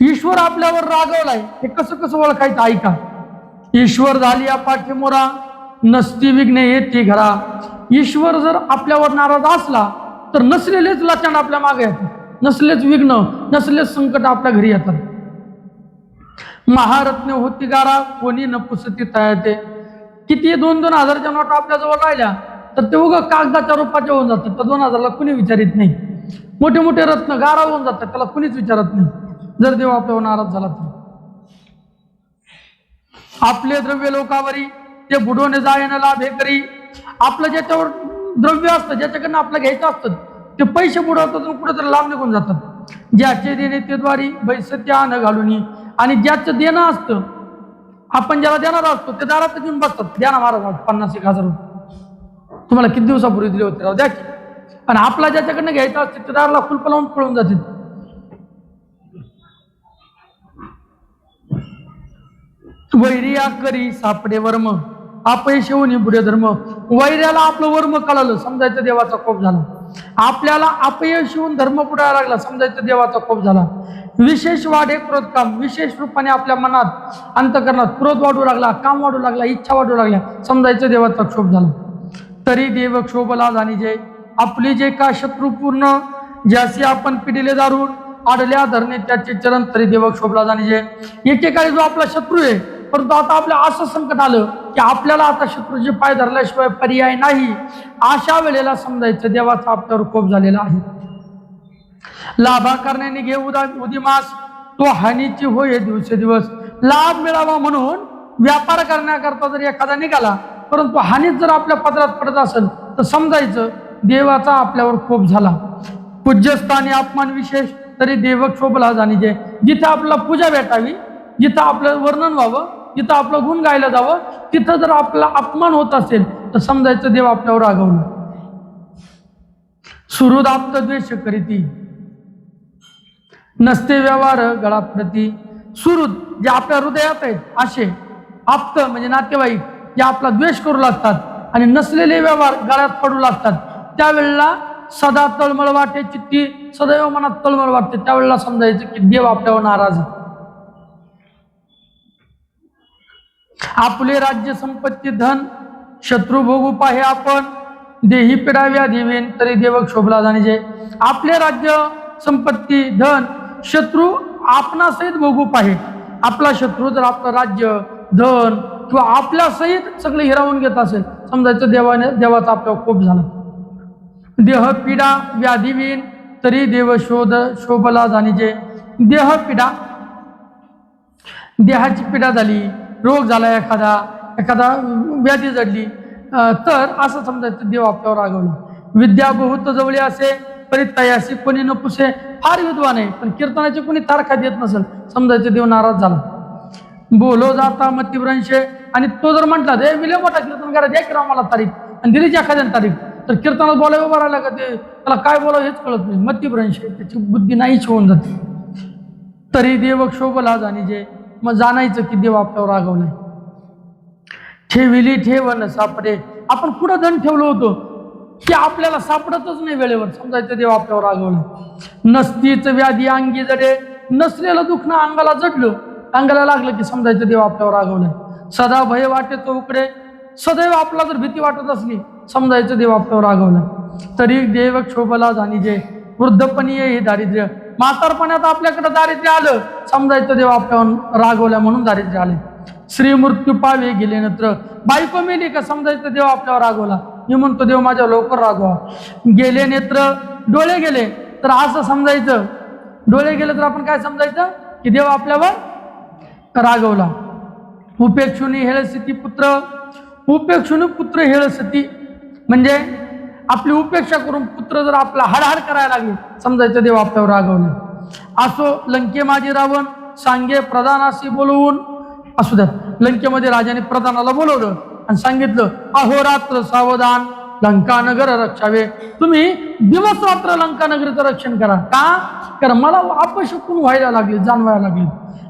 ईश्वर आपल्यावर रागवलाय हे कसं कसं ओळखायचं ऐका. ईश्वर झाली या पाठीमोरा, नसती विघ्ने येते घरा. ईश्वर जर आपल्यावर नाराज असला तर नसलेलेच लाचांड आपल्या मागे येतात, नसलेच विघ्न, नसलेच संकट आपल्या घरी येतात. महारत्न होती गारा कोणी न पुसती तयाते. किती 2-2 हजारच्या नोट आपल्या जवळ राहिल्या तर ते उगा कागदाच्या रूपाच्या होऊन जातात, तर 2,000ला कुणी विचारित नाही. मोठे मोठे रत्न गारा होऊन जातात, त्याला कुणीच विचारत नाही जर देव आपल्यावर नाराज झाला तर. आपले द्रव्य लोकावरी ते बुडवणे जायन लाभे करी. आपलं ज्याच्यावर द्रव्य असतं, ज्याच्याकडनं आपलं घ्यायचं असतं, ते पैसे बुडवतात आणि कुठेतरी लांब निघून जातात. ज्याचे देणे ते द्वारी बैसत्या न घालून. आणि ज्याचं देणं असतं, आपण ज्याला देणार असतो ते दारात घेऊन बसतात, द्या ना महाराज 50,000 रुपये तुम्हाला किती दिवसापूर्वी दिले होते, राव द्या की. आणि आपला ज्याच्याकडनं घ्यायचं असतं ते दाराला कुलप लावून पळून जातील. वैरिया करी सापडे वर्म अपयश होऊन बुरे धर्म. वैर्याला आपलं वर्म कळालं, समजायचं देवाचा कोप झाला. आपल्याला अपयश होऊन धर्म पुढायला लागला, समजायचं देवाचा कोप झाला. विशेष वाढे क्रोध काम. विशेष रूपाने आपल्या मनात अंतकरणात क्रोध वाढू लागला, काम वाढू लागला, इच्छा वाढू लागल्या, समजायचं देवाचा क्षोभ झाला. तरी देव क्षोभला जाणीजे आपली जे का शत्रू पूर्ण ज्यासी आपण पिढीले दारून आडल्या धरणे त्याचे चरण तरी देव क्षोभला जाणीजे. एकेकाळी जो आपला शत्रू आहे, परंतु आता आपल्या असं संकट आलं की आपल्याला आता शत्रूचे पाय धरल्याशिवाय पर्याय नाही, अशा वेळेला समजायचं देवाचा आपल्यावर कोप झालेला आहे. लाभा करण्याने घे उदिमास तो हानीची होय दिवसेदिवस. लाभ मिळावा म्हणून व्यापार करण्याकरता जर एखादा निघाला, परंतु हानीच जर आपल्या पदरात पडत असेल तर समजायचं देवाचा आपल्यावर कोप झाला. पूज्यस्थानी अपमान विशेष तरी देव क्षोभला जाणीजे. जिथं आपल्याला पूजा भेटावी, जिथं आपलं वर्णन व्हावं, जिथं आपलं गुण गायला जावं, तिथं जर आपला अपमान होत असेल तर समजायचं देव आपल्यावर रागवलं. सुहृद आप्त द्वेष करीती नसते व्यवहार गळाप्रती. सुहृद जे आपल्या हृदयात आहेत असे, आप्त म्हणजे नातेवाईक जे आपला द्वेष करू लागतात आणि नसलेले व्यवहार गळ्यात पडू लागतात, त्यावेळेला सदा तळमळ वाटे चित्ती, सदैव मनात तळमळ वाटते, त्यावेळेला समजायचं की देव आपल्यावर नाराज आहे. आपले राज्य संपत्ती धन शत्रू भोगू पाहे आपण देही पिडाव्या देवेन तरी देव क्षोभला जाणीजे. आपले राज्य संपत्ती धन शत्रू आपणासहित भोगू पाहे. आपला शत्रू जर आपलं राज्य धन किंवा आपल्या सहित सगळे हिरावून घेत असेल, समजायचं देवाचा आपल्यावर कोप झाला. देह पीडा व्याधीवीन तरी देव शोभला जाणीजे. देह पीडा, देहाची पीडा झाली, रोग झाला, एखादा व्याधी जडली, तर असं समजायचं देव आपल्यावर रागवला. विद्या बहुत जवळी असे परितयासी कोणी न पुसे. फार विद्वान आहे पण कीर्तनाची कोणी तारखा देत नसेल, समजायचं देव नाराज झाला. बोलो जाता मतिभ्रंशे. आणि तो जर म्हटला ते विले मोठा कीर्तन करा, द्या किंवा मला तारीख, आणि दिलीची एखाद्याने तारीख, तर कीर्तनात बोलायला उभं राहिला का ते त्याला काय बोलावं हेच कळत नाही. मतिभ्रंश, त्याची बुद्धी नाहीच होऊन जाते. तरी देव क्षोभला जाणीजे. मग जाणायचं की देव आपल्यावर रागवलाय. ठेविली ठेवन सापडे. आपण कुठं धन ठेवलं होतं की आपल्याला सापडतच नाही वेळेवर, समजायचं देव आपल्यावर रागवलाय. नसतीच व्याधी अंगी जडे. नसलेलं दुखणं अंगाला जडलं, अंगाला लागलं की समजायचं देव आपल्यावर रागवलाय. सदा भय वाटे तो उकडे. सदैव आपला जर भीती वाटत असली, समजायचं देव आपल्यावर रागवलाय. तरी देव क्षोभला जाणीजे. वृद्धपणी हे दारिद्र्य. म्हातारपणात आपल्याकडे दारिद्र्य आलं, समजायचं देव आपल्यावर रागवल्या म्हणून दारिद्र्य आले. श्री मृत्यू पावे गेले नत्र. बायको मेली का समजायचं देव आपल्यावर रागवला. मी म्हणतो देव माझ्या लवकर रागवा. गेले नेत्र, डोळे गेले तर असं समजायचं, डोळे गेले तर आपण काय समजायचं की देव आपल्यावर रागवला. उपेक्षुनी हेळसती पुत्र. उपेक्षुनी पुत्र हेळसती म्हणजे आपली उपेक्षा करून पुत्र जर आपला हाडहाड करायला लागले, समजायचं देव आपल्यावर रागवले. असो लंके माझे रावण सांगे प्रधानाशी बोलवून, असू द्यात लंकेमध्ये राजाने प्रधानाला बोलवलं आणि सांगितलं, अहोरात्र सावधान लंका नगर रक्षावे. तुम्ही दिवस रात्र लंका नगरीचं रक्षण करा. का? कारण मला अपशकुन व्हायला लागले, जाणवायला लागले.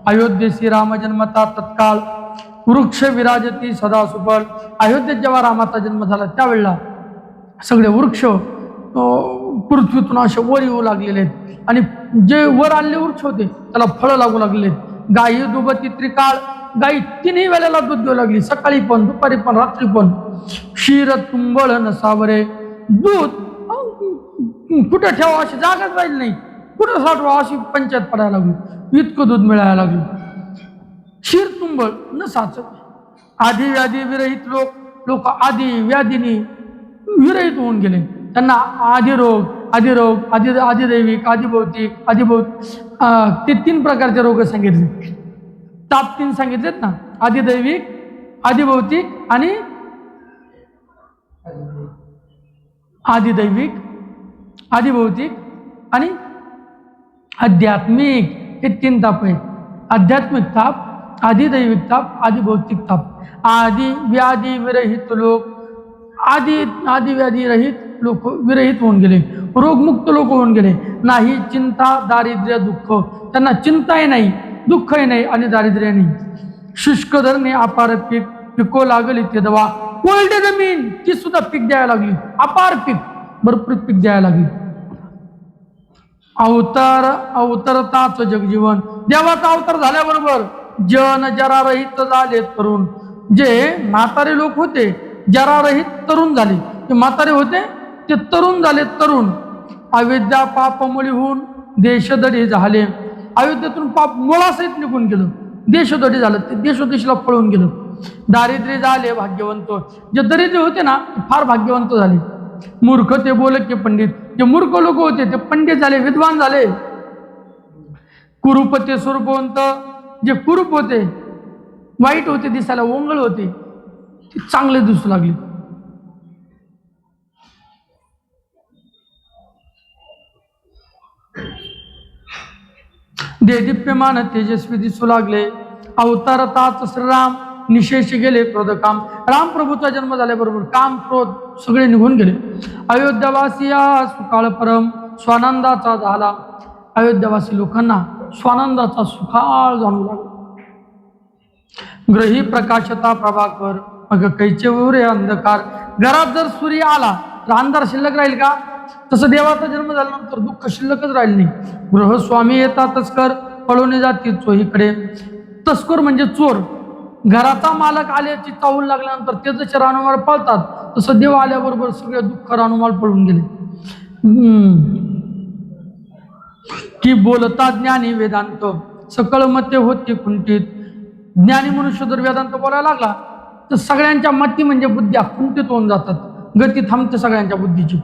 अयोध्येशी राम जन्मता तत्काळ वृक्ष विराजती सदा सुफल. अयोध्येत जेव्हा रामाचा जन्म झाला त्यावेळेला सगळे वृक्ष पृथ्वीतून असे वर येऊ लागलेले आहेत आणि जे वर आलेले वृक्ष होते त्याला फळं लागू लागले. गायी दुभती त्रिकाळ, गायी तिन्ही वेळेला दूध देऊ लागली, सकाळी पण, दुपारी पण, रात्री पण. क्षीर तुंबळ नसावरे, दूध कुठं ठेवा अशी जागाच राहिली नाही, कुठं साठवा अशी पंचायत पडायला लागली, इतकं दूध मिळायला लागलं. क्षीर तुंबळ नसाच. आधी व्याधी विरहित लोक आधी व्याधीने विरहित होऊन गेले. त्यांना आदिदैविक, आदिभौतिक, ते 3 प्रकारचे रोग सांगितले. ताप 3 सांगितलेत ना, आदिदैविक, आदिभौतिक आणि आदिदैविक, आदिभौतिक आणि आध्यात्मिक, हे 3 ताप आहेत. आध्यात्मिक ताप, आदिदैविक ताप, आदिभौतिक ताप. आदि व्याधी विरहित लोक, आदि व्याधी रहित लोक विरहित होऊन गेले, रोगमुक्त लोक होऊन गेले. नाही चिंता दारिद्र्य दुःख, त्यांना चिंताही नाही, दुःखही नाही आणि दारिद्र्य नाही. शुष्क धरणे अपार पीक, पिको लागली ते दवा. कोरडी जमीन ती सुद्धा पीक द्यायला लागली, अपार पीक, भरपूर पीक द्यायला लागली. अवतरताच जगजीवन, देवाचा अवतार झाल्याबरोबर जन जरारहित झाले तरुण. जे म्हातारे लोक होते जरारहित तरुण झाले, ते म्हातारे होते ते तरुण झाले, तरुण. अविद्या पापमुळी होऊन देशदडी झाले, अयोध्येतून पाप मुळासहित निघून गेलं, देशदडी झालं, ते देशोदेशीला पळून गेलं. दारिद्र्य झाले भाग्यवंत, जे दरिद्र होते ना फार भाग्यवंत झाले. मूर्ख ते बोलके पंडित, जे मूर्ख लोक होते ते पंडित झाले, विद्वान झाले. कुरूप ते स्वरूपवंत, जे कुरूप होते, वाईट होते, दिसायला ओंगळ होते, ते चांगले दिसू लागले. देदीप्यमान तेजस्वी दिसू लागले. अवतारताच श्रीराम निशेष गेले क्रोध काम. राम प्रभूचा जन्म झाल्याबरोबर काम क्रोध सगळे निघून गेले. अयोध्यावासी सुकाळ परम स्वानंदाचा झाला. अयोध्यावासी लोकांना स्वानंदाचा सुकाळ जाणू लागला. ग्रही प्रकाशता प्रभाकर, मग कैचे उरे अंधकार. घरात जर सूर्य आला तर अंधार शिल्लक राहील का? तसं देवाचा जन्म झाल्यानंतर दुःख शिल्लकच राहिले नाही. गृहस्वामी येतात तस्कर, पळून जाती चोहीकडे. तस्कर म्हणजे चोर. घराचा मालक आल्याची चाहूल लागल्यानंतर ते जसे रानुमाळ पळतात तसं देव आल्याबरोबर सगळे दुःख रानुमाळ पळून गेले. की बोलता ज्ञानी वेदांत, सकळ मते होती कुंठित. ज्ञानी मनुष्य जर वेदांत बोलायला लागला तर सगळ्यांच्या मती म्हणजे बुद्ध्या कुंठित होऊन जातात, गती थांबते सगळ्यांच्या बुद्धीची.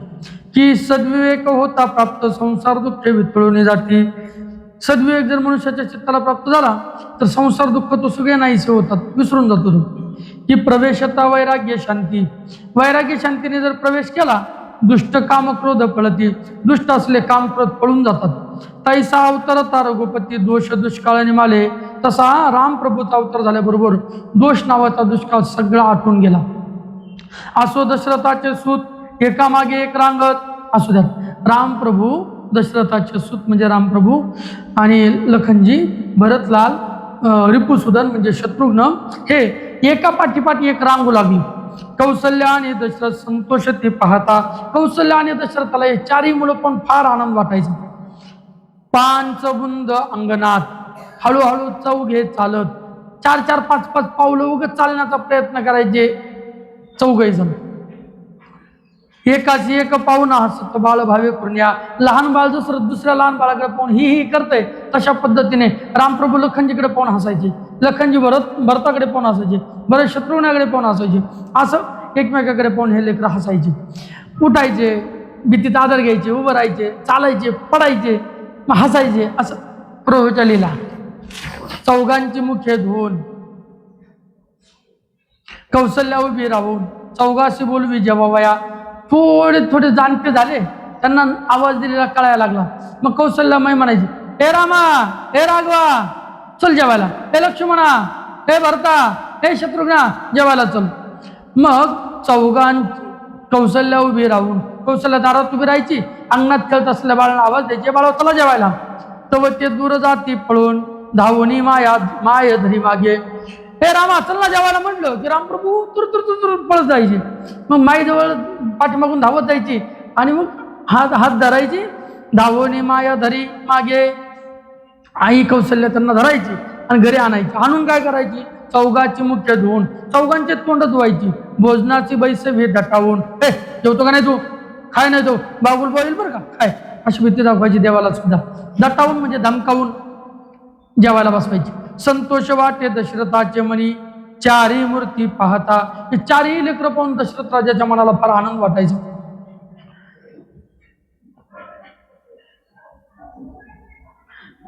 की सद्विवेक होता प्राप्त, संसार दुःख वितळून जाते. सद्विवेक जर मनुष्याच्या चित्ताला प्राप्त झाला तर संसार दुःख तो सगळे नाहीसे होतात, विसरून जातो तो. की प्रवेशता वैराग्य शांती, वैराग्य शांतीने जर प्रवेश केला दुष्ट काम क्रोध पळती. दुष्ट असले काम क्रोध पळून जातात. तैसा अवतरता रघुपती दोष दुष्काळाने माले. तसा राम प्रभूचा अवतार झाल्याबरोबर दोष नावाचा दुष्काळ सगळा आटून गेला. असो दशरथाचे सूत एकामागे एक रांगत. असू द्यात राम प्रभू, दशरथाचे सूत म्हणजे रामप्रभू आणि लखनजी, भरतलाल, रिपुसुदन म्हणजे शत्रुघ्न, हे एका पाठीपाठ एक रांगू लागली. कौशल्य आणि दशरथ संतोष ते पाहता. कौशल्य आणि दशरथाला हे 4ही मुलं पण फार आनंद वाटायचा. पांचबुंद अंगणात हळूहळू चौघे चालत, 4-4, 5-5 पावलं उगत चालण्याचा प्रयत्न करायचे चौघही जण. एकाची एक पाहून हसत बाळ भावे करुण्या. लहान बाळ जसं दुसऱ्या लहान बाळाकडे पाहून ही करतंय तशा पद्धतीने रामप्रभू लखनजीकडे पाहून हसायचे, लखनजी भरताकडे पाहून हसायचे, भरत शत्रुघ्नाकडे पाहून हसायचे. असं एकमेकाकडे पाहून हे लेकरं हसायचे. उठायचे, भीतीत आदर घ्यायचे, उभं राहायचे, चालायचे, पडायचे, मग हसायचे. असं प्रभूच्या लीला. चौघांची मुखे धुवून कौशल्या उभी राहून चौघाशी बोलवी जेव्हा वया. थोडे थोडे जाणते झाले, त्यांना आवाज दिलेला कळायला लागला. मग कौशल्यामाई म्हणायची, हे रामा, हे राघवा, चल जेवायला. हे लक्ष्मणा, हे भरता, हे शत्रुघ्ना, जेवायला चल. मग कौशल्या उभी राहून, कौशल्या दारात उभी राहायची, अंगणात खेळत असलेल्या बाळाला आवाज द्यायचे, बाळा चला जेवायला. तव ते दूर जाती पळून, धावणी माय धरी मागे. हे रामा चल ना जेवायला म्हटलं की रामप्रभू तुर तुर तुर तुर पळत जायचे. मग माईजवळ पाठीमागून धावत जायची आणि मग हात धरायची, धावणी माया धरी मागे. आई कौशल्य त्यांना धरायची आणि घरी आणायची. आणून काय करायची, चौघाची मुख्य धुवून चौघांचे तोंड धुवायची, भोजनाची बैसवी दटावून, हे जेवतो का नाही तू, खाय नाही तो बाबुल बोलेल बरं का, काय, अशी भीती दाखवायची देवाला सुद्धा. दटावून म्हणजे धमकावून जेवायला बसवायची. संतोष वाटे दशरथाचे मनी, चारी मूर्ती पाहता. हे चारही लेकरं पाहून दशरथ राजाच्या मनाला फार आनंद वाटायचा.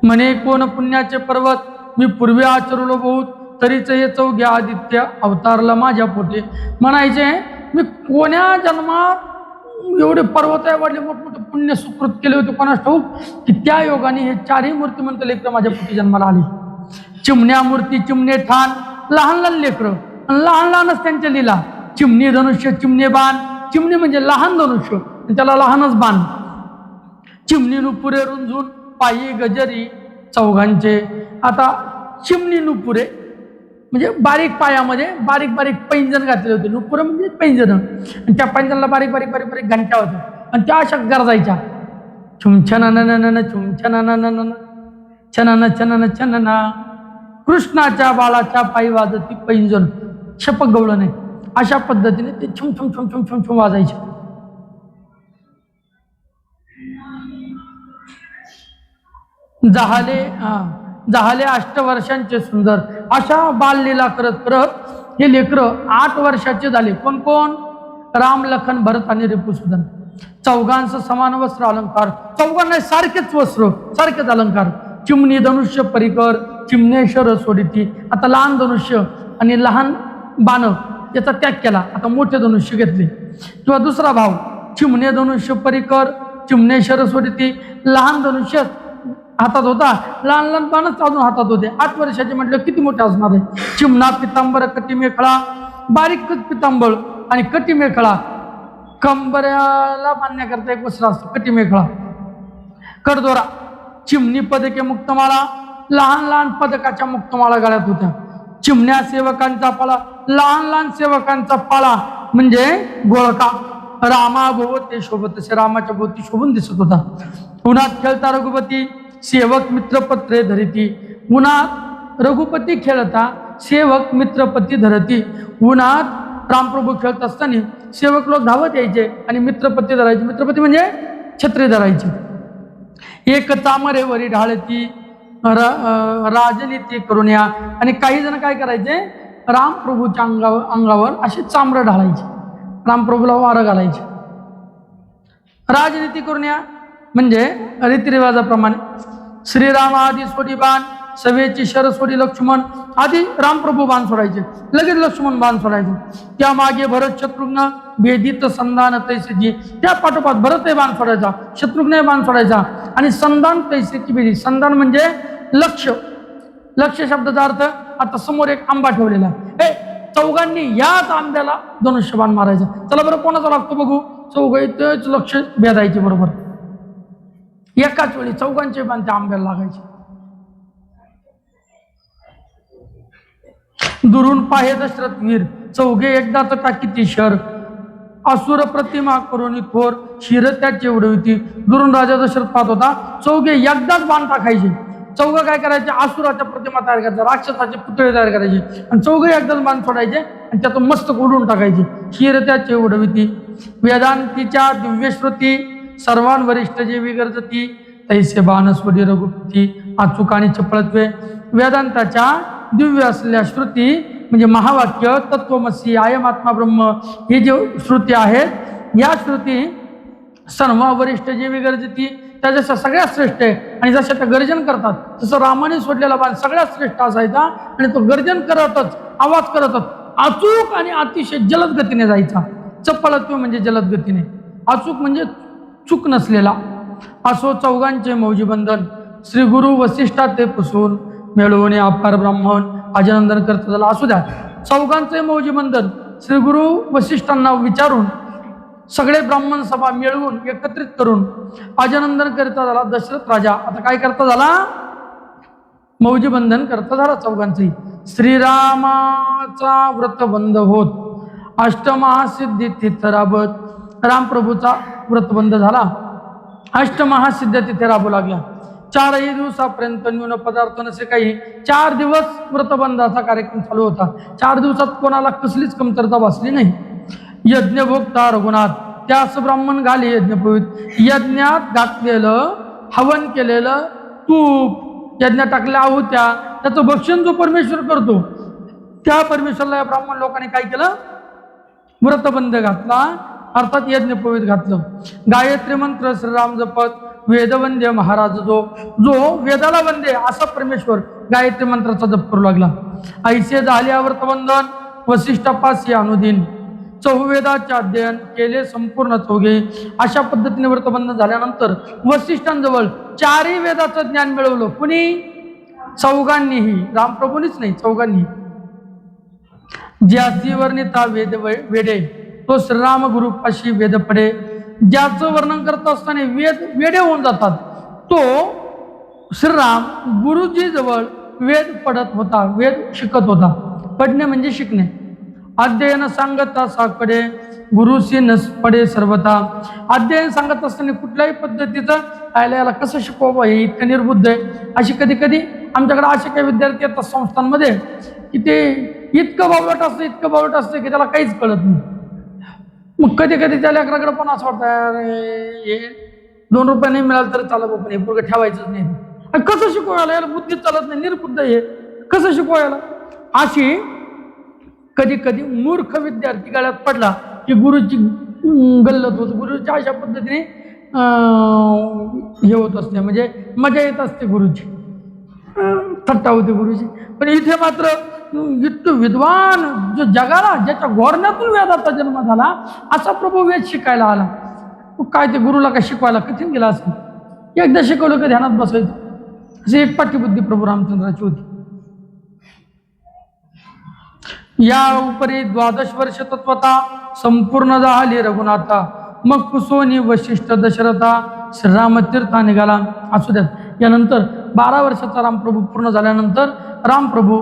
म्हणे कोण पुण्याचे पर्वत, मी पूर्वी आचरलो बहुत, तरीच हे चौघे आदित्य अवतारला माझ्या पोटे. म्हणायचे मी कोण्या जन्मात एवढे पर्वत वाढले, मोठमोठे पुण्य सुकृत केले होते कोणास ठाऊक, की त्या योगाने हे चारही मूर्तिमंत लेकरं माझ्या पोटी जन्माला आले. चिमण्या मूर्ती, चिमणे ठाण, लहान लहान लेकरं, लहान लहानच त्यांच्या लीला. चिमणी धनुष्य, चिमणे बाण. चिमणी म्हणजे लहान धनुष्य, त्याला लहानच बाण. चिमणी नुपुरे रुंजून, पायी गजरी चौघांचे. आता चिमणी नुपुरे म्हणजे बारीक पायामध्ये बारीक बारीक पैंजण घातले होते. नुपुरे म्हणजे पैंजण, आणि त्या पैंजणला बारीक बारीक बारीक बारीक घंट्या होत्या आणि त्या अशा गरजायच्या, छुमछनन छुमछनन छनन छनन छनना. कृष्णाच्या बाळाच्या पायी वाजती पैंजण, शपक गवळण नाही, अशा पद्धतीने ते छुम छुम छुम छुम छुम छुम वाजायचे. झाले 8 वर्षांचे सुंदर. अशा बाललीला करत करत हे लेकरं 8 वर्षाचे झाले. कोण कोण, राम, लखन, भरत आणि रिपुसुदन. चौघांचं समान वस्त्र अलंकार, चौघांना सारखेच वस्त्र, सारखेच अलंकार. चिमणी धनुष्य परिकर, चिमणेश्वर सोडिती. आता लहान धनुष्य आणि लहान बाण याचा त्याग केला, आता मोठे धनुष्य घेतले. किंवा दुसरा भाव, चिमणे धनुष्य परिकर, चिमणेश्वर सोडिती. लहान धनुष्य हातात होता, लहान लहान बाणच अजून हातात होते. 8 वर्षाचे म्हटलं किती मोठे असणार आहे. चिमणा पितांबर कटी मेखळा, बारीक पितांबर आणि कटी मेखळा. कंबऱ्याला बांधण्याकरता एक वस्त्र असतं, कटी मेखळा. कडदोरा. चिमणी पदके मुक्तमाळा, लहान लहान पदकाच्या मुक्तमाळा गळ्यात होत्या. चिमण्या सेवकांचा पाळा, लहान लहान सेवकांचा पाळा म्हणजे गोळका. रामा भोवते शोभत, असे रामाच्या भोवती शोभून दिसत होता. उन्हात खेळता रघुपती, सेवक मित्रपत्रे धरिती. उन्हात रघुपती खेळता, सेवक मित्रपती धरती. उन्हात रामप्रभू खेळत असताना सेवक लोक धावत यायचे आणि मित्रपती धरायचे. मित्रपती म्हणजे छत्री धरायचे. एक तामरेवरी ढाळती, राजनीती करुण्या. आणि काही जण काय करायचे, रामप्रभूच्या अंगावर असे चामरं ढाळायचे, रामप्रभूला वारं घालायचे. राजनीती करुण्या म्हणजे रीतिरिवाजाप्रमाणे श्रीराम आधी सोडी बाण, सवेची शर सोडी लक्ष्मण. आधी रामप्रभू बाण सोडायचे, लगेच लक्ष्मण बाण सोडायचे. त्या मागे भरत शत्रुघ्न भेदित संधान तैसेची. त्या पाठोपाठ भरत बाण सोडायचा, शत्रुघ्न बाण सोडायचा. आणि संधान तैसेची भेदी. संधान म्हणजे लक्ष. लक्ष शब्दाचा अर्थ, आता समोर एक आंबा ठेवलेला आहे, चौघांनी याच आंब्याला धनुष्यबाण मारायचं. चला बरं कोणाचा लागतो बघू. चौघ तेच लक्ष भेदायचे बरोबर, एकाच वेळी चौघांचे बाण त्या आंब्याला लागायचे. दुरून पाहे दशरथ वीर, चौघे एकदाच टाकीती शर. असुर प्रतिमा करून थोर, शिर त्याची उडविती. दुरून राजा दशरथ पाहत होता, चौघे एकदाच बाण टाकायचे. चौघ काय करायचे, असुराच्या प्रतिमा तयार करायच्या, राक्षसाचे पुतळे तयार करायचे आणि चौघे एकदाच बाण सोडायचे आणि त्यातून मस्तक उडून टाकायचे. शिर त्याची उडविती. वेदांतीच्या दिव्यश्रुती, सर्वांवरिष्ठ जे विगर्जती. तैसे बाणस्वडी रघुपती, अचूक आणि चपळत्वे. वेदांताच्या दिव्य असलेल्या श्रुती म्हणजे महावाक्य, तत्वमसी, आयम आत्मा ब्रह्म, हे जे श्रुती आहेत, या श्रुती सर्वांवरिष्ठ जे विगर्जती, त्याच्या सगळ्यात श्रेष्ठ आहे. आणि जशा त्या गर्जन करतात तसं रामाने सोडलेला बाण सगळ्यात श्रेष्ठ असायचा. आणि तो गर्जन करतच, आवाज करतच, अचूक आणि अतिशय जलद गतीने जायचा. चपळत्व म्हणजे जलद गतीने, अचूक म्हणजे चूक नसलेला, असो चौघांचे मौजी बंधन, श्री गुरु वसिष्ठा ते पुसून मिळवून अपार ब्राह्मण अजनंदन करता झाला. असू द्या, चौघांचे मौजी बंधन श्री गुरु वसिष्ठांना विचारून सगळे ब्राह्मण सभा मिळवून एकत्रित करून अजनंदन करता झाला दशरथ राजा. आता काय करता झाला? मौजी बंधन करता झाला चौघांचे. श्रीरामाचा व्रतबंध होत अष्टमहासिद्धी तिथे राबत रामप्रभूचा व्रतबंध झाला. अष्टमहासिद्धी तिथे राबू लागला. 4ही दिवसापर्यंत न्यून पदार्थ नसे काही. 4 दिवस व्रतबंधाचा कार्यक्रम चालू होता. 4 दिवसात कोणाला कसलीच कमतरता भासली नाही. यज्ञभोक्ता रघुनाथ त्यास ब्राह्मण घाली यज्ञपूत, यज्ञात घातलेलं हवन केलेलं तूप, यज्ञात टाकल्या आहुत्या, त्याचं भक्षण जो परमेश्वर करतो त्या परमेश्वरला या ब्राह्मण लोकांनी काय केलं? व्रतबंध घातला, अर्थात यज्ञपवित घातलं. गायत्री मंत्र श्रीराम जपत वेदवंद्य महाराज जो वेदाला वंदे असा परमेश्वर गायत्री मंत्राचा जप करू लागला. ऐसे झाले व्रतबंधन वसिष्ठापासी अनुदिन, चौवेदाचे अध्ययन केले संपूर्ण चौघे. अशा पद्धतीने व्रतबंधन झाल्यानंतर वसिष्ठांजवळ 4ही वेदाचं ज्ञान मिळवलं. कुणी? चौघांनीही, रामप्रभूंनीच नाही, चौघांनी. ज्याची वर्णिता वेडे तो श्रीराम गुरुपाशी वेद पडे. ज्याचं वर्णन करत असताना वेडे होऊन जातात तो श्रीराम गुरुजी जवळ वेद पडत होता, वेद शिकत होता. पडणे म्हणजे शिकणे. अध्ययन सांगता साकडे गुरुशी नस पडे सर्वता. अध्ययन सांगत असताना कुठल्याही पद्धतीचं याला कसं शिकवावं हे इतकं निर्बुद्ध आहे. अशी कधी कधी आमच्याकडे असे काही विद्यार्थी येतात संस्थांमध्ये की ते इतकं बावळट असतं की त्याला काहीच कळत नाही. मग कधी कधी त्या लेकराकडे पण असं वाटतं हे 2 रुपये नाही मिळालं तर चालत, पण हे पूर्ण ठेवायचंच नाही. कसं शिकवायला? याला बुद्धीच चालत नाही, निर्बुद्ध हे कसं शिकवायला? अशी कधी कधी मूर्ख विद्यार्थी गळ्यात पडला की गुरुची गल्लत होत, गुरुच्या अशा पद्धतीने हे होत असते, म्हणजे मजा येत असते गुरुची, थट्टा होते गुरुची. पण इथे मात्र इतकं विद्वान जो जगाला ज्याच्या घोरण्यातून वेदाचा जन्म झाला असा प्रभू वेद शिकायला आला. काय ते गुरुला काय शिकवायला कठीण गेला असं? एकदा शिकवलं की ध्यानात बसायचं. अशी एक पाठीबुद्धी प्रभू रामचंद्राची होती. या उपरी 12 वर्ष तत्वता संपूर्ण झाली रघुनाथा. मग कुसोनी वशिष्ठ दशरथा श्रीरामतीर्था निघाला. असू द्यात, यानंतर 12 वर्षाचा रामप्रभू पूर्ण झाल्यानंतर रामप्रभू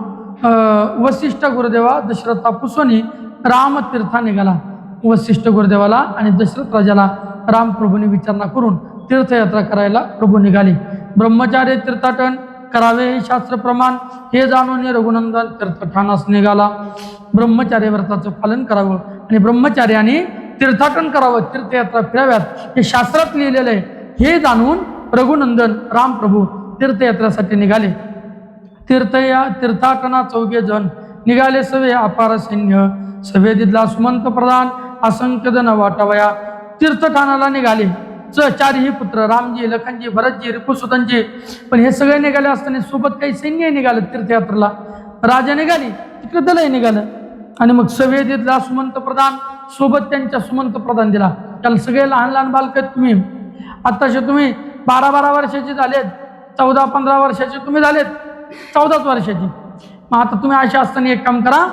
वशिष्ठ गुरुदेवा दशरथा पुसोनी रामतीर्था निघाला. वशिष्ठ गुरुदेवाला आणि दशरथ राजाला रामप्रभूंनी विचारणा करून तीर्थयात्रा करायला प्रभू निघाले. ब्रह्मचार्य तीर्थाटन करावे हे शास्त्र प्रमाण हे जाणून रघुनंदन तीर्थठाणास निघाला. ब्रह्मचार्य व्रताचं पालन करावं आणि ब्रह्मचार्याने तीर्थाटन करावं, तीर्थयात्रा फिराव्यात हे शास्त्रात लिहिलेलं आहे. हे जाणून रघुनंदन रामप्रभू तीर्थयात्रेसाठी निघाले. तीर्थाटना 4 जण निघाले सवे अपार सैन्य. सवेदीतला सुमंत प्रधान असंख्य जण वाटावया. तीर्थठाणाला निघाले 4ही पुत्र रामजी, लखनजी, भरतजी, रिपुसुतांजी. पण हे सगळे निघाले असताना सोबत काही सैन्य निघालं तीर्थयात्रेला. राजा निघाली, तिकडे दलही निघालं. आणि मग सवेदीतला सुमंत प्रधान सोबत त्यांच्या सुमंत प्रधान दिला. त्याला सगळे लहान लहान बालक आहेत तुम्ही. आताशे तुम्ही 12-12 वर्षाचे झालेत, 14-15 वर्षाचे तुम्ही झालेत, 14 वर्षाचे. मग आता तुम्ही अशा असताना एक काम करा,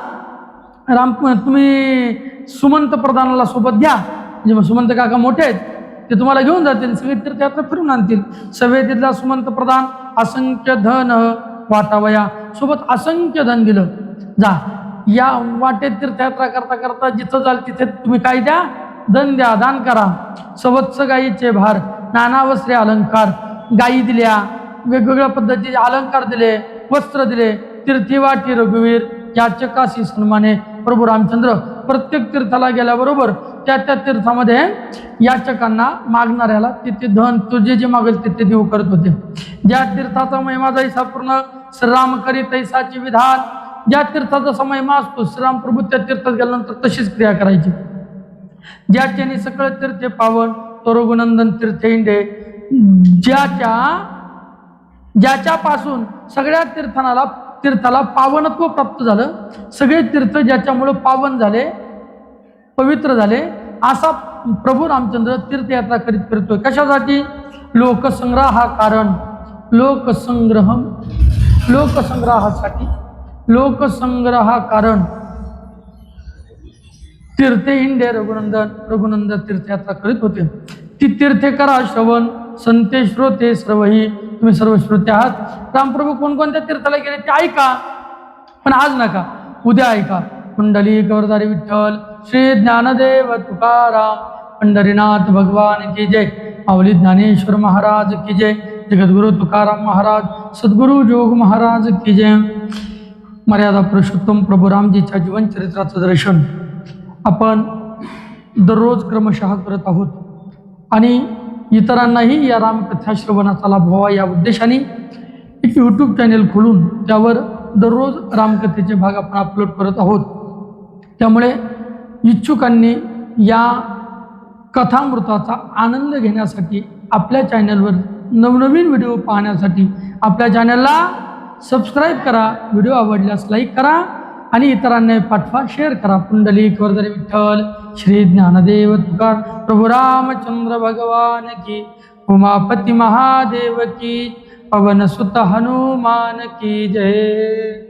तुम्ही सुमंत प्रधानाला सोबत घ्या. म्हणजे मग सुमंत काका मोठे आहेत, ते तुम्हाला घेऊन जातील, सगळे तीर्थयात्रा फिरून आणतील. सवेदीतला सुमंत प्रधान असंख्य धन वाटावया. सोबत असंख्य धन दिलं. जा या वाटेत तीर्थयात्रा करता करता जिथं जाल तिथे तुम्ही काय द्या? धन द्या, दान करा. सवत्स गायीचे भार, नाना वस्त्रे अलंकार, गायी दिल्या, वेगवेगळ्या पद्धतीचे अलंकार दिले, वस्त्र दिले. तीर्थी वाटी रघुवीर याचकाशी सन्माने. प्रभू रामचंद्र प्रत्येक तीर्थाला गेल्याबरोबर त्या तीर्थामध्ये याचकांना मागणाऱ्याला तिथे धन तुझे जे मागेल तिथे देऊ करत होते. ज्या तीर्थाचा महिमा जैसा पूर्ण श्रीराम करी तैसाचे विधान. ज्या तीर्थाचा महिमा असतो श्रीराम प्रभू त्या तीर्थात गेल्यानंतर तशीच क्रिया करायची. ज्याच्याने सकळ तीर्थे पावन तो रघुनंदन तीर्थेंडे. ज्याच्यापासून सगळ्या तीर्थाला पावनत्व प्राप्त झालं. सगळे तीर्थ ज्याच्यामुळे पावन झाले, पवित्र झाले, असा प्रभू रामचंद्र तीर्थयात्रा करीत फिरतोय. कशासाठी? लोकसंग्रहा कारण. लोकसंग्रहासाठी, लोकसंग्रहा कारण तीर्थे हिंडे रघुनंदन तीर्थयात्रा करीत होते. ती तीर्थे करा श्रवण, संते श्रोते सर्वही. तुम्ही सर्व श्रोते आहात. रामप्रभू कोणकोणत्या तीर्थाला गेले ते ऐका, पण आज नका, उद्या ऐका. कुंडली गौरधारी विठ्ठल, श्री ज्ञानदेव तुकाराम, पंढरीनाथ भगवान की जय. माऊली ज्ञानेश्वर महाराज की जय. जगद्गुरु तुकाराम महाराज, सद्गुरु जोग महाराज की जय. मर्यादा पुरुषोत्तम प्रभू रामजीच्या जीवन चरित्राचं दर्शन आपण दररोज क्रमशः करत आहोत आणि इतरांनाही या रामकथा श्रवणाचा लाभ व्हावा या उद्देशाने एक यूट्यूब चॅनेल खोलून त्यावर दररोज रामकथेचे भाग आपण अपलोड करत आहोत. त्यामुळे इच्छुकांनी या कथामृताचा आनंद घेण्यासाठी, आपल्या चॅनलवर नवनवीन व्हिडिओ पाहण्यासाठी आपल्या चॅनलला सबस्क्राईब करा. व्हिडिओ आवडल्यास लाईक करा आणि इतरांना पाठवा, शेअर करा. पुंडलिक वरदरी विठ्ठल, श्री ज्ञानदेव तुकार, प्रभू रामचंद्र भगवान की, उमापती महादेव की, पवन सुत हनुमान की जय.